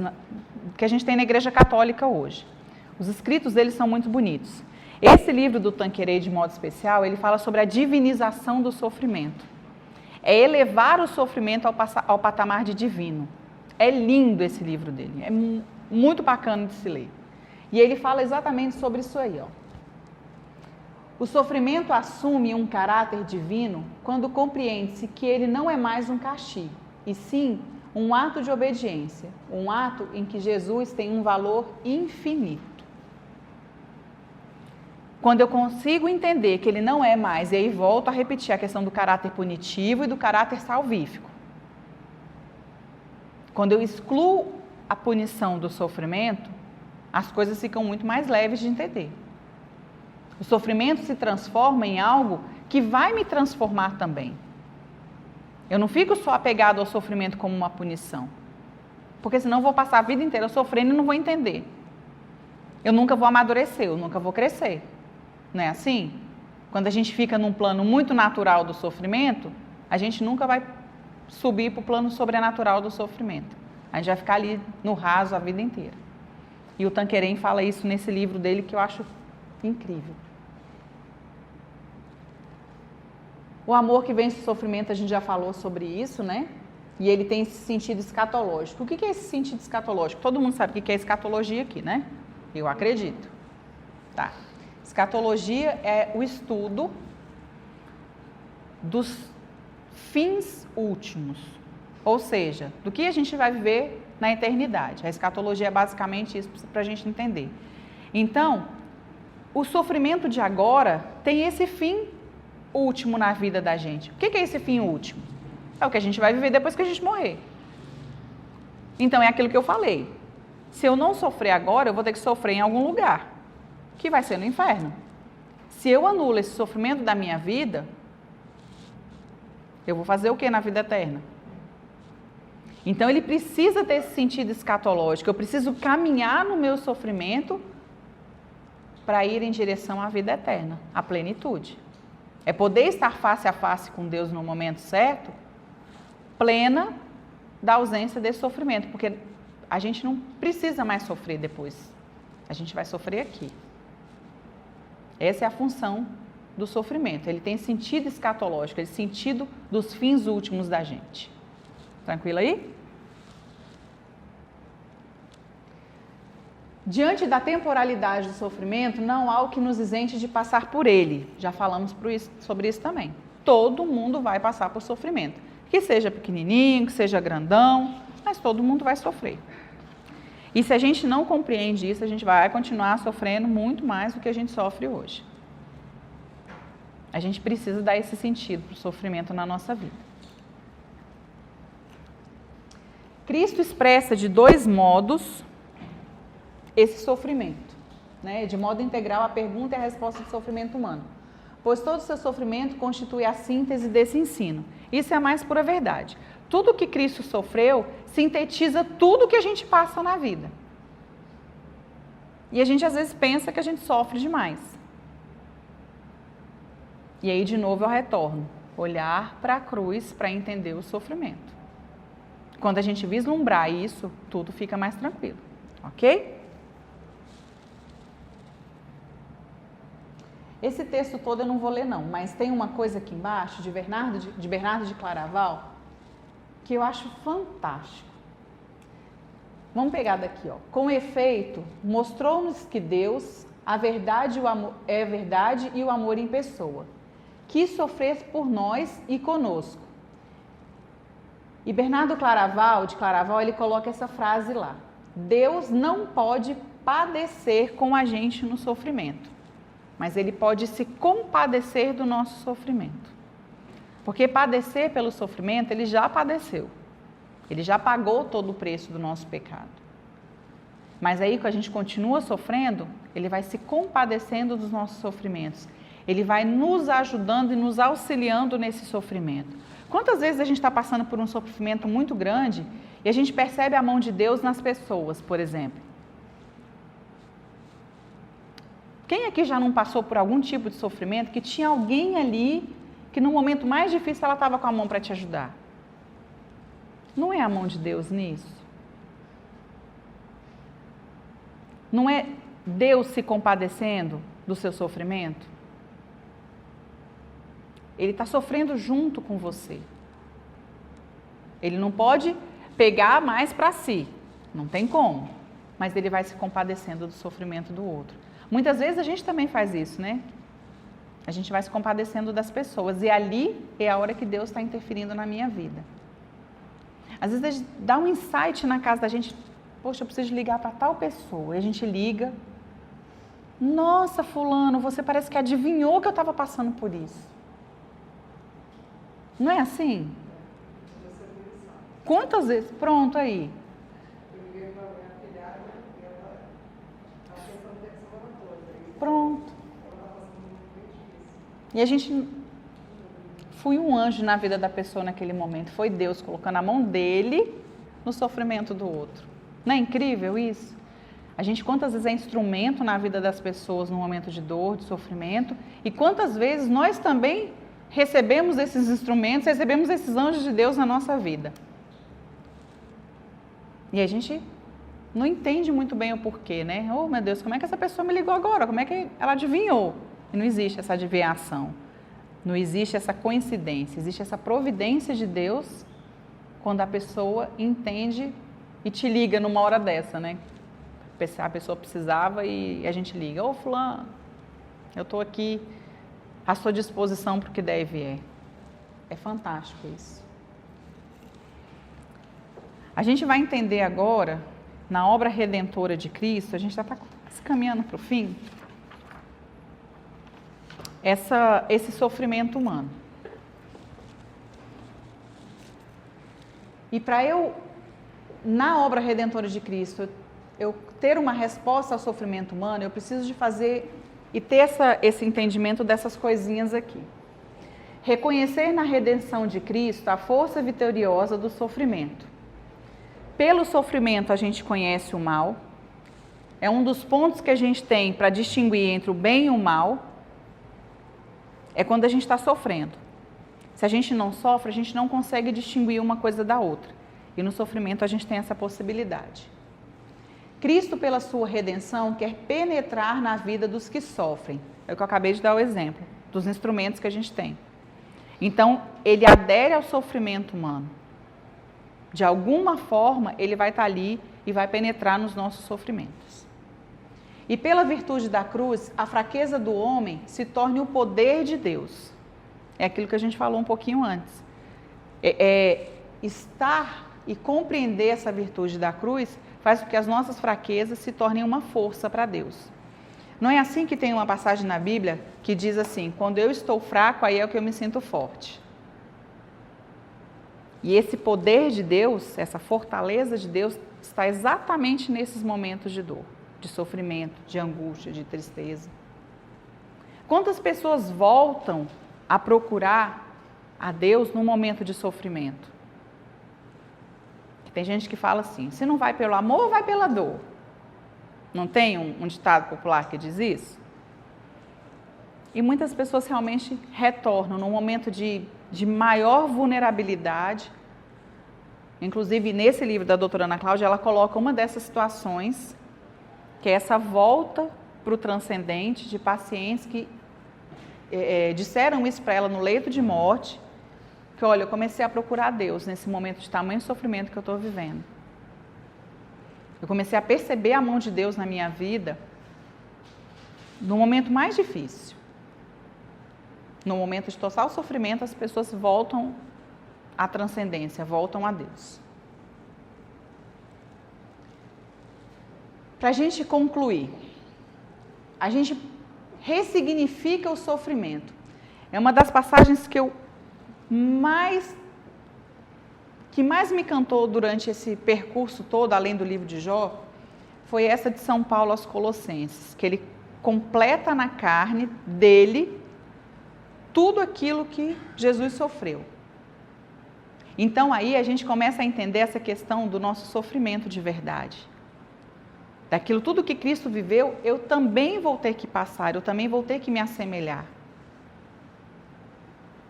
[SPEAKER 1] que a gente tem na Igreja Católica hoje. Os escritos deles são muito bonitos. Esse livro do Tanqueray, de modo especial, ele fala sobre a divinização do sofrimento. É elevar o sofrimento ao patamar de divino. É lindo esse livro dele, é muito bacana de se ler. E ele fala exatamente sobre isso aí, ó. O sofrimento assume um caráter divino quando compreende-se que ele não é mais um castigo, e sim um ato de obediência, um ato em que Jesus tem um valor infinito. Quando eu consigo entender que ele não é mais, e aí volto a repetir a questão do caráter punitivo e do caráter salvífico. Quando eu excluo a punição do sofrimento, as coisas ficam muito mais leves de entender. O sofrimento se transforma em algo que vai me transformar também. Eu não fico só apegado ao sofrimento como uma punição, porque senão eu vou passar a vida inteira sofrendo e não vou entender. Eu nunca vou amadurecer, eu nunca vou crescer. Não é assim? Quando a gente fica num plano muito natural do sofrimento, a gente nunca vai subir para o plano sobrenatural do sofrimento. A gente vai ficar ali no raso a vida inteira. E o Tanqueray fala isso nesse livro dele que eu acho incrível. O amor que vence o sofrimento, a gente já falou sobre isso, né? E ele tem esse sentido escatológico. O que é esse sentido escatológico? Todo mundo sabe o que é escatologia aqui, né? Eu acredito. Tá. Escatologia é o estudo dos fins últimos, ou seja, do que a gente vai viver na eternidade. A escatologia é basicamente isso para a gente entender. Então, o sofrimento de agora tem esse fim último na vida da gente. O que é esse fim último? É o que a gente vai viver depois que a gente morrer. Então, é aquilo que eu falei. Se eu não sofrer agora, eu vou ter que sofrer em algum lugar, que vai ser no inferno. Se eu anulo esse sofrimento da minha vida, eu vou fazer o que na vida eterna? Então, ele precisa ter esse sentido escatológico. Eu preciso caminhar no meu sofrimento para ir em direção à vida eterna, à plenitude. É poder estar face a face com Deus no momento certo, plena da ausência desse sofrimento, porque a gente não precisa mais sofrer depois. A gente vai sofrer aqui. Essa é a função do sofrimento. Ele tem sentido escatológico, ele tem sentido dos fins últimos da gente. Tranquilo aí? Diante da temporalidade do sofrimento, não há o que nos isente de passar por ele. Já falamos sobre isso também. Todo mundo vai passar por sofrimento. Que seja pequenininho, que seja grandão, mas todo mundo vai sofrer. E se a gente não compreende isso, a gente vai continuar sofrendo muito mais do que a gente sofre hoje. A gente precisa dar esse sentido para o sofrimento na nossa vida. Cristo expressa de dois modos esse sofrimento, né? De modo integral, a pergunta e a resposta do sofrimento humano. Pois todo o seu sofrimento constitui a síntese desse ensino. Isso é a mais pura verdade. Tudo que Cristo sofreu sintetiza tudo que a gente passa na vida. E a gente às vezes pensa que a gente sofre demais. E aí de novo eu retorno, olhar para a cruz para entender o sofrimento. Quando a gente vislumbrar isso, tudo fica mais tranquilo, ok? Esse texto todo eu não vou ler não, mas tem uma coisa aqui embaixo de Bernardo de Claraval que eu acho fantástico. Vamos pegar daqui, ó. Com efeito, mostrou-nos que Deus, a verdade, é a verdade e o amor em pessoa, que sofresse por nós e conosco. E Bernardo de Claraval, ele coloca essa frase lá. Deus não pode padecer com a gente no sofrimento, mas ele pode se compadecer do nosso sofrimento. Porque padecer pelo sofrimento, ele já padeceu. Ele já pagou todo o preço do nosso pecado. Mas aí que a gente continua sofrendo, ele vai se compadecendo dos nossos sofrimentos. Ele vai nos ajudando e nos auxiliando nesse sofrimento. Quantas vezes a gente está passando por um sofrimento muito grande e a gente percebe a mão de Deus nas pessoas, por exemplo? Quem aqui já não passou por algum tipo de sofrimento que tinha alguém ali que no momento mais difícil ela estava com a mão para te ajudar? Não é a mão de Deus nisso? Não é Deus se compadecendo do seu sofrimento? Ele está sofrendo junto com você. Ele não pode pegar mais para si, não tem como, mas ele vai se compadecendo do sofrimento do outro. Muitas vezes a gente também faz isso, né? A gente vai se compadecendo das pessoas e ali é a hora que Deus está interferindo na minha vida. Às vezes a gente dá um insight na casa da gente, poxa, eu preciso ligar para tal pessoa, e a gente liga. Nossa, fulano, você parece que adivinhou que eu estava passando por isso. Não é assim? Quantas vezes? Pronto, aí. Pronto. E a gente... Fui um anjo na vida da pessoa naquele momento. Foi Deus colocando a mão dele no sofrimento do outro. Não é incrível isso? A gente quantas vezes é instrumento na vida das pessoas no momento de dor, de sofrimento, e quantas vezes nós também recebemos esses instrumentos, recebemos esses anjos de Deus na nossa vida. E a gente não entende muito bem o porquê, né? Oh, meu Deus, como é que essa pessoa me ligou agora? Como é que ela adivinhou? E não existe essa adivinhação. Não existe essa coincidência. Existe essa providência de Deus quando a pessoa entende e te liga numa hora dessa, né? A pessoa precisava e a gente liga. Ô, fulano, eu estou aqui à sua disposição para o que der e vier. É fantástico isso. A gente vai entender agora, na obra redentora de Cristo, a gente já está se caminhando para o fim, esse sofrimento humano. E para eu, na obra redentora de Cristo, eu ter uma resposta ao sofrimento humano, eu preciso de fazer e ter esse entendimento dessas coisinhas aqui. Reconhecer na redenção de Cristo a força vitoriosa do sofrimento. Pelo sofrimento a gente conhece o mal. É um dos pontos que a gente tem para distinguir entre o bem e o mal. É quando a gente está sofrendo. Se a gente não sofre, a gente não consegue distinguir uma coisa da outra. E no sofrimento a gente tem essa possibilidade. Cristo, pela sua redenção, quer penetrar na vida dos que sofrem. É o que eu acabei de dar o exemplo, dos instrumentos que a gente tem. Então, ele adere ao sofrimento humano. De alguma forma, ele vai estar ali e vai penetrar nos nossos sofrimentos. E pela virtude da cruz, a fraqueza do homem se torne o poder de Deus. É aquilo que a gente falou um pouquinho antes. Estar e compreender essa virtude da cruz faz com que as nossas fraquezas se tornem uma força para Deus. Não é assim que tem uma passagem na Bíblia que diz assim, quando eu estou fraco, aí é que eu me sinto forte. E esse poder de Deus, essa fortaleza de Deus, está exatamente nesses momentos de dor, de sofrimento, de angústia, de tristeza. Quantas pessoas voltam a procurar a Deus no momento de sofrimento? Tem gente que fala assim, se não vai pelo amor, vai pela dor. Não tem um ditado popular que diz isso? E muitas pessoas realmente retornam num momento de maior vulnerabilidade. Inclusive, nesse livro da doutora Ana Cláudia, ela coloca uma dessas situações, que é essa volta para o transcendente de pacientes que disseram isso para ela no leito de morte, que olha, eu comecei a procurar a Deus nesse momento de tamanho sofrimento que eu estou vivendo. Eu comecei a perceber a mão de Deus na minha vida no momento mais difícil. No momento de total sofrimento, as pessoas voltam à transcendência, voltam a Deus. Para a gente concluir, a gente ressignifica o sofrimento. É uma das passagens que mais me encantou durante esse percurso todo, além do livro de Jó, foi essa de São Paulo aos Colossenses, que ele completa na carne dele tudo aquilo que Jesus sofreu. Então aí a gente começa a entender essa questão do nosso sofrimento de verdade. Daquilo tudo que Cristo viveu, eu também vou ter que passar, eu também vou ter que me assemelhar.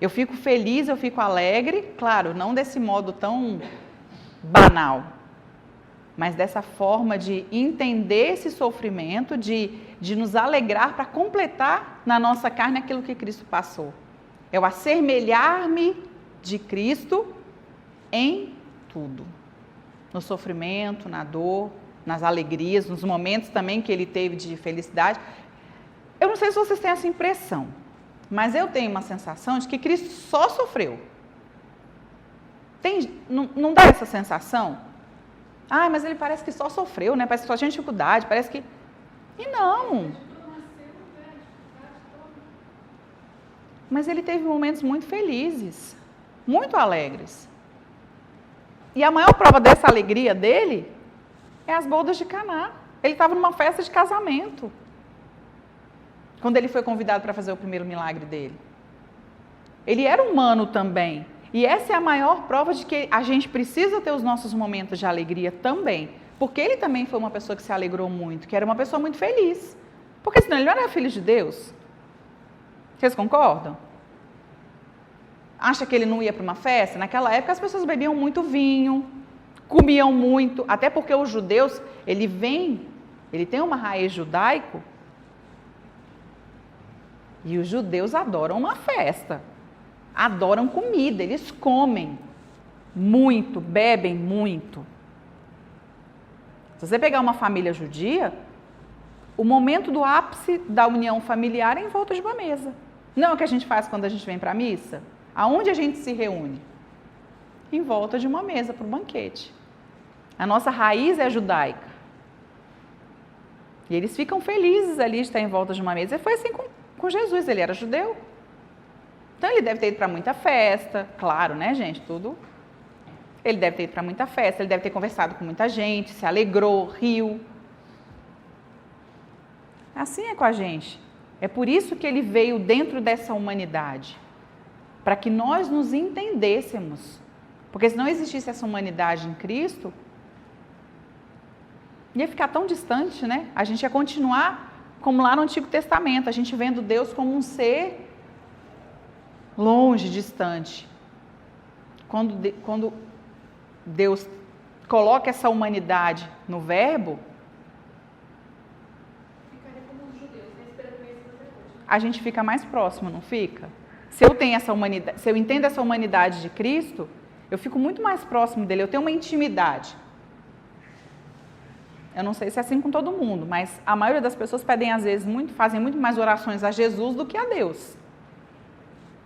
[SPEAKER 1] Eu fico feliz, eu fico alegre, claro, não desse modo tão banal, mas dessa forma de entender esse sofrimento, de nos alegrar para completar na nossa carne aquilo que Cristo passou. É o assemelhar-me de Cristo em tudo. No sofrimento, na dor, nas alegrias, nos momentos também que ele teve de felicidade. Eu não sei se vocês têm essa impressão, mas eu tenho uma sensação de que Cristo só sofreu. Não dá essa sensação? Ah, mas ele parece que só sofreu, né? Parece que só tinha dificuldade, parece que... E não. Mas ele teve momentos muito felizes, muito alegres. E a maior prova dessa alegria dele é as bodas de Caná. Ele estava numa festa de casamento, quando ele foi convidado para fazer o primeiro milagre dele. Ele era humano também. E essa é a maior prova de que a gente precisa ter os nossos momentos de alegria também. Porque ele também foi uma pessoa que se alegrou muito, que era uma pessoa muito feliz. Porque senão ele não era filho de Deus. Vocês concordam? Acha que ele não ia para uma festa? Naquela época as pessoas bebiam muito vinho, comiam muito, até porque os judeus, ele tem uma raiz judaico, e os judeus adoram uma festa, adoram comida, eles comem muito, bebem muito. Se você pegar uma família judia, o momento do ápice da união familiar é em volta de uma mesa. Não é o que a gente faz quando a gente vem para a missa? Aonde a gente se reúne? Em volta de uma mesa para o banquete. A nossa raiz é judaica. E eles ficam felizes ali de estar em volta de uma mesa. E foi assim com Jesus, ele era judeu. Então ele deve ter ido para muita festa, claro, né, gente? Tudo. Ele deve ter ido para muita festa, ele deve ter conversado com muita gente, se alegrou, riu. Assim é com a gente. É por isso que ele veio dentro dessa humanidade, para que nós nos entendêssemos. Porque se não existisse essa humanidade em Cristo, ia ficar tão distante, né? A gente ia continuar como lá no Antigo Testamento, a gente vendo Deus como um ser longe, distante. Quando Deus coloca essa humanidade no verbo,
[SPEAKER 2] Ficaria como os judeus, né? Esperando o Messias depois.
[SPEAKER 1] a gente fica mais próximo, não fica? Se eu tenho essa humanidade, se eu entendo essa humanidade de Cristo, eu fico muito mais próximo dele, eu tenho uma intimidade. Eu não sei se é assim com todo mundo, mas a maioria das pessoas pedem às vezes fazem muito mais orações a Jesus do que a Deus.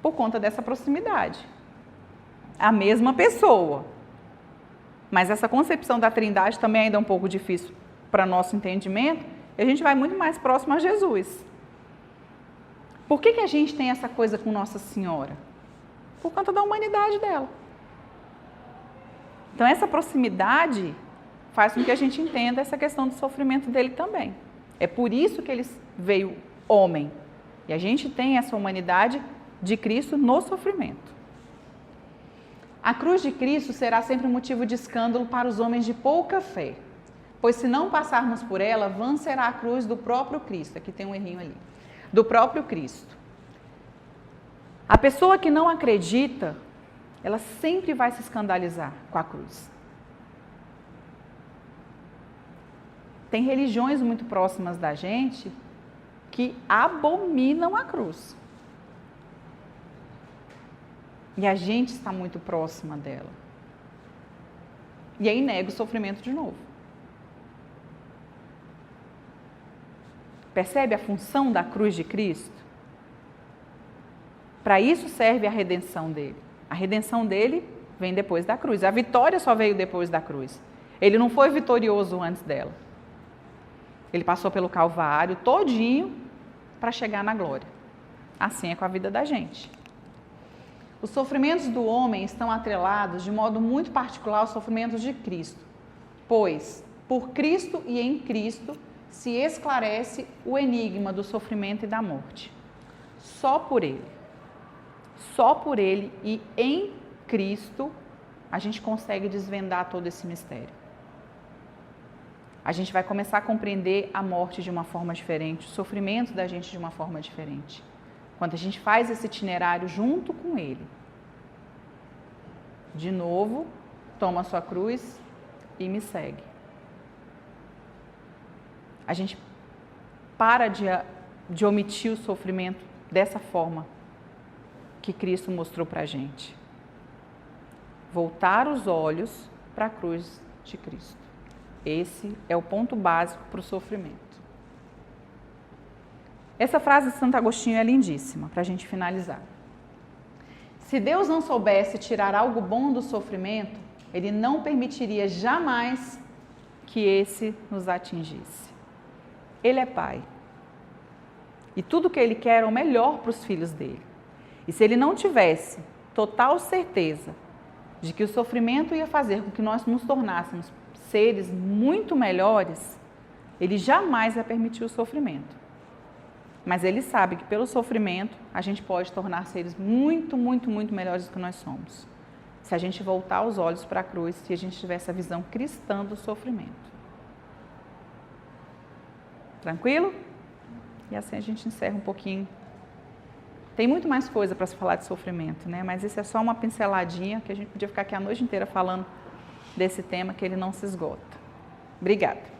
[SPEAKER 1] Por conta dessa proximidade. A mesma pessoa. Mas essa concepção da Trindade também ainda é um pouco difícil para nosso entendimento, e a gente vai muito mais próximo a Jesus. Por que a gente tem essa coisa com Nossa Senhora? Por conta da humanidade dela. Então essa proximidade faz com que a gente entenda essa questão do sofrimento dele também. É por isso que ele veio homem. E a gente tem essa humanidade de Cristo no sofrimento. A cruz de Cristo será sempre motivo de escândalo para os homens de pouca fé, pois se não passarmos por ela, vã será a cruz do próprio Cristo. Aqui tem um errinho ali. Do próprio Cristo. A pessoa que não acredita, ela sempre vai se escandalizar com a cruz. Tem religiões muito próximas da gente que abominam a cruz. E a gente está muito próxima dela. E aí nega o sofrimento de novo. Percebe a função da cruz de Cristo? Para isso serve a redenção dele. A redenção dele vem depois da cruz. A vitória só veio depois da cruz. Ele não foi vitorioso antes dela. Ele passou pelo Calvário todinho para chegar na glória. Assim é com a vida da gente. Os sofrimentos do homem estão atrelados de modo muito particular aos sofrimentos de Cristo, pois, por Cristo e em Cristo, se esclarece o enigma do sofrimento e da morte. Só por Ele e em Cristo, a gente consegue desvendar todo esse mistério. A gente vai começar a compreender a morte de uma forma diferente, o sofrimento da gente de uma forma diferente. Quando a gente faz esse itinerário junto com Ele. De novo, toma a sua cruz e me segue. A gente para de omitir o sofrimento dessa forma que Cristo mostrou para a gente. Voltar os olhos para a cruz de Cristo. Esse é o ponto básico para o sofrimento. Essa frase de Santo Agostinho é lindíssima, para a gente finalizar. Se Deus não soubesse tirar algo bom do sofrimento, Ele não permitiria jamais que esse nos atingisse. Ele é Pai. E tudo que Ele quer é o melhor para os filhos dele. E se Ele não tivesse total certeza de que o sofrimento ia fazer com que nós nos tornássemos seres muito melhores, Ele jamais ia permitir o sofrimento. Mas Ele sabe que pelo sofrimento a gente pode tornar seres muito, muito, muito melhores do que nós somos. Se a gente voltar os olhos para a cruz, se a gente tiver essa visão cristã do sofrimento. Tranquilo? E assim a gente encerra um pouquinho. Tem muito mais coisa para se falar de sofrimento, né? Mas isso é só uma pinceladinha que a gente podia ficar aqui a noite inteira falando desse tema que ele não se esgota. Obrigada.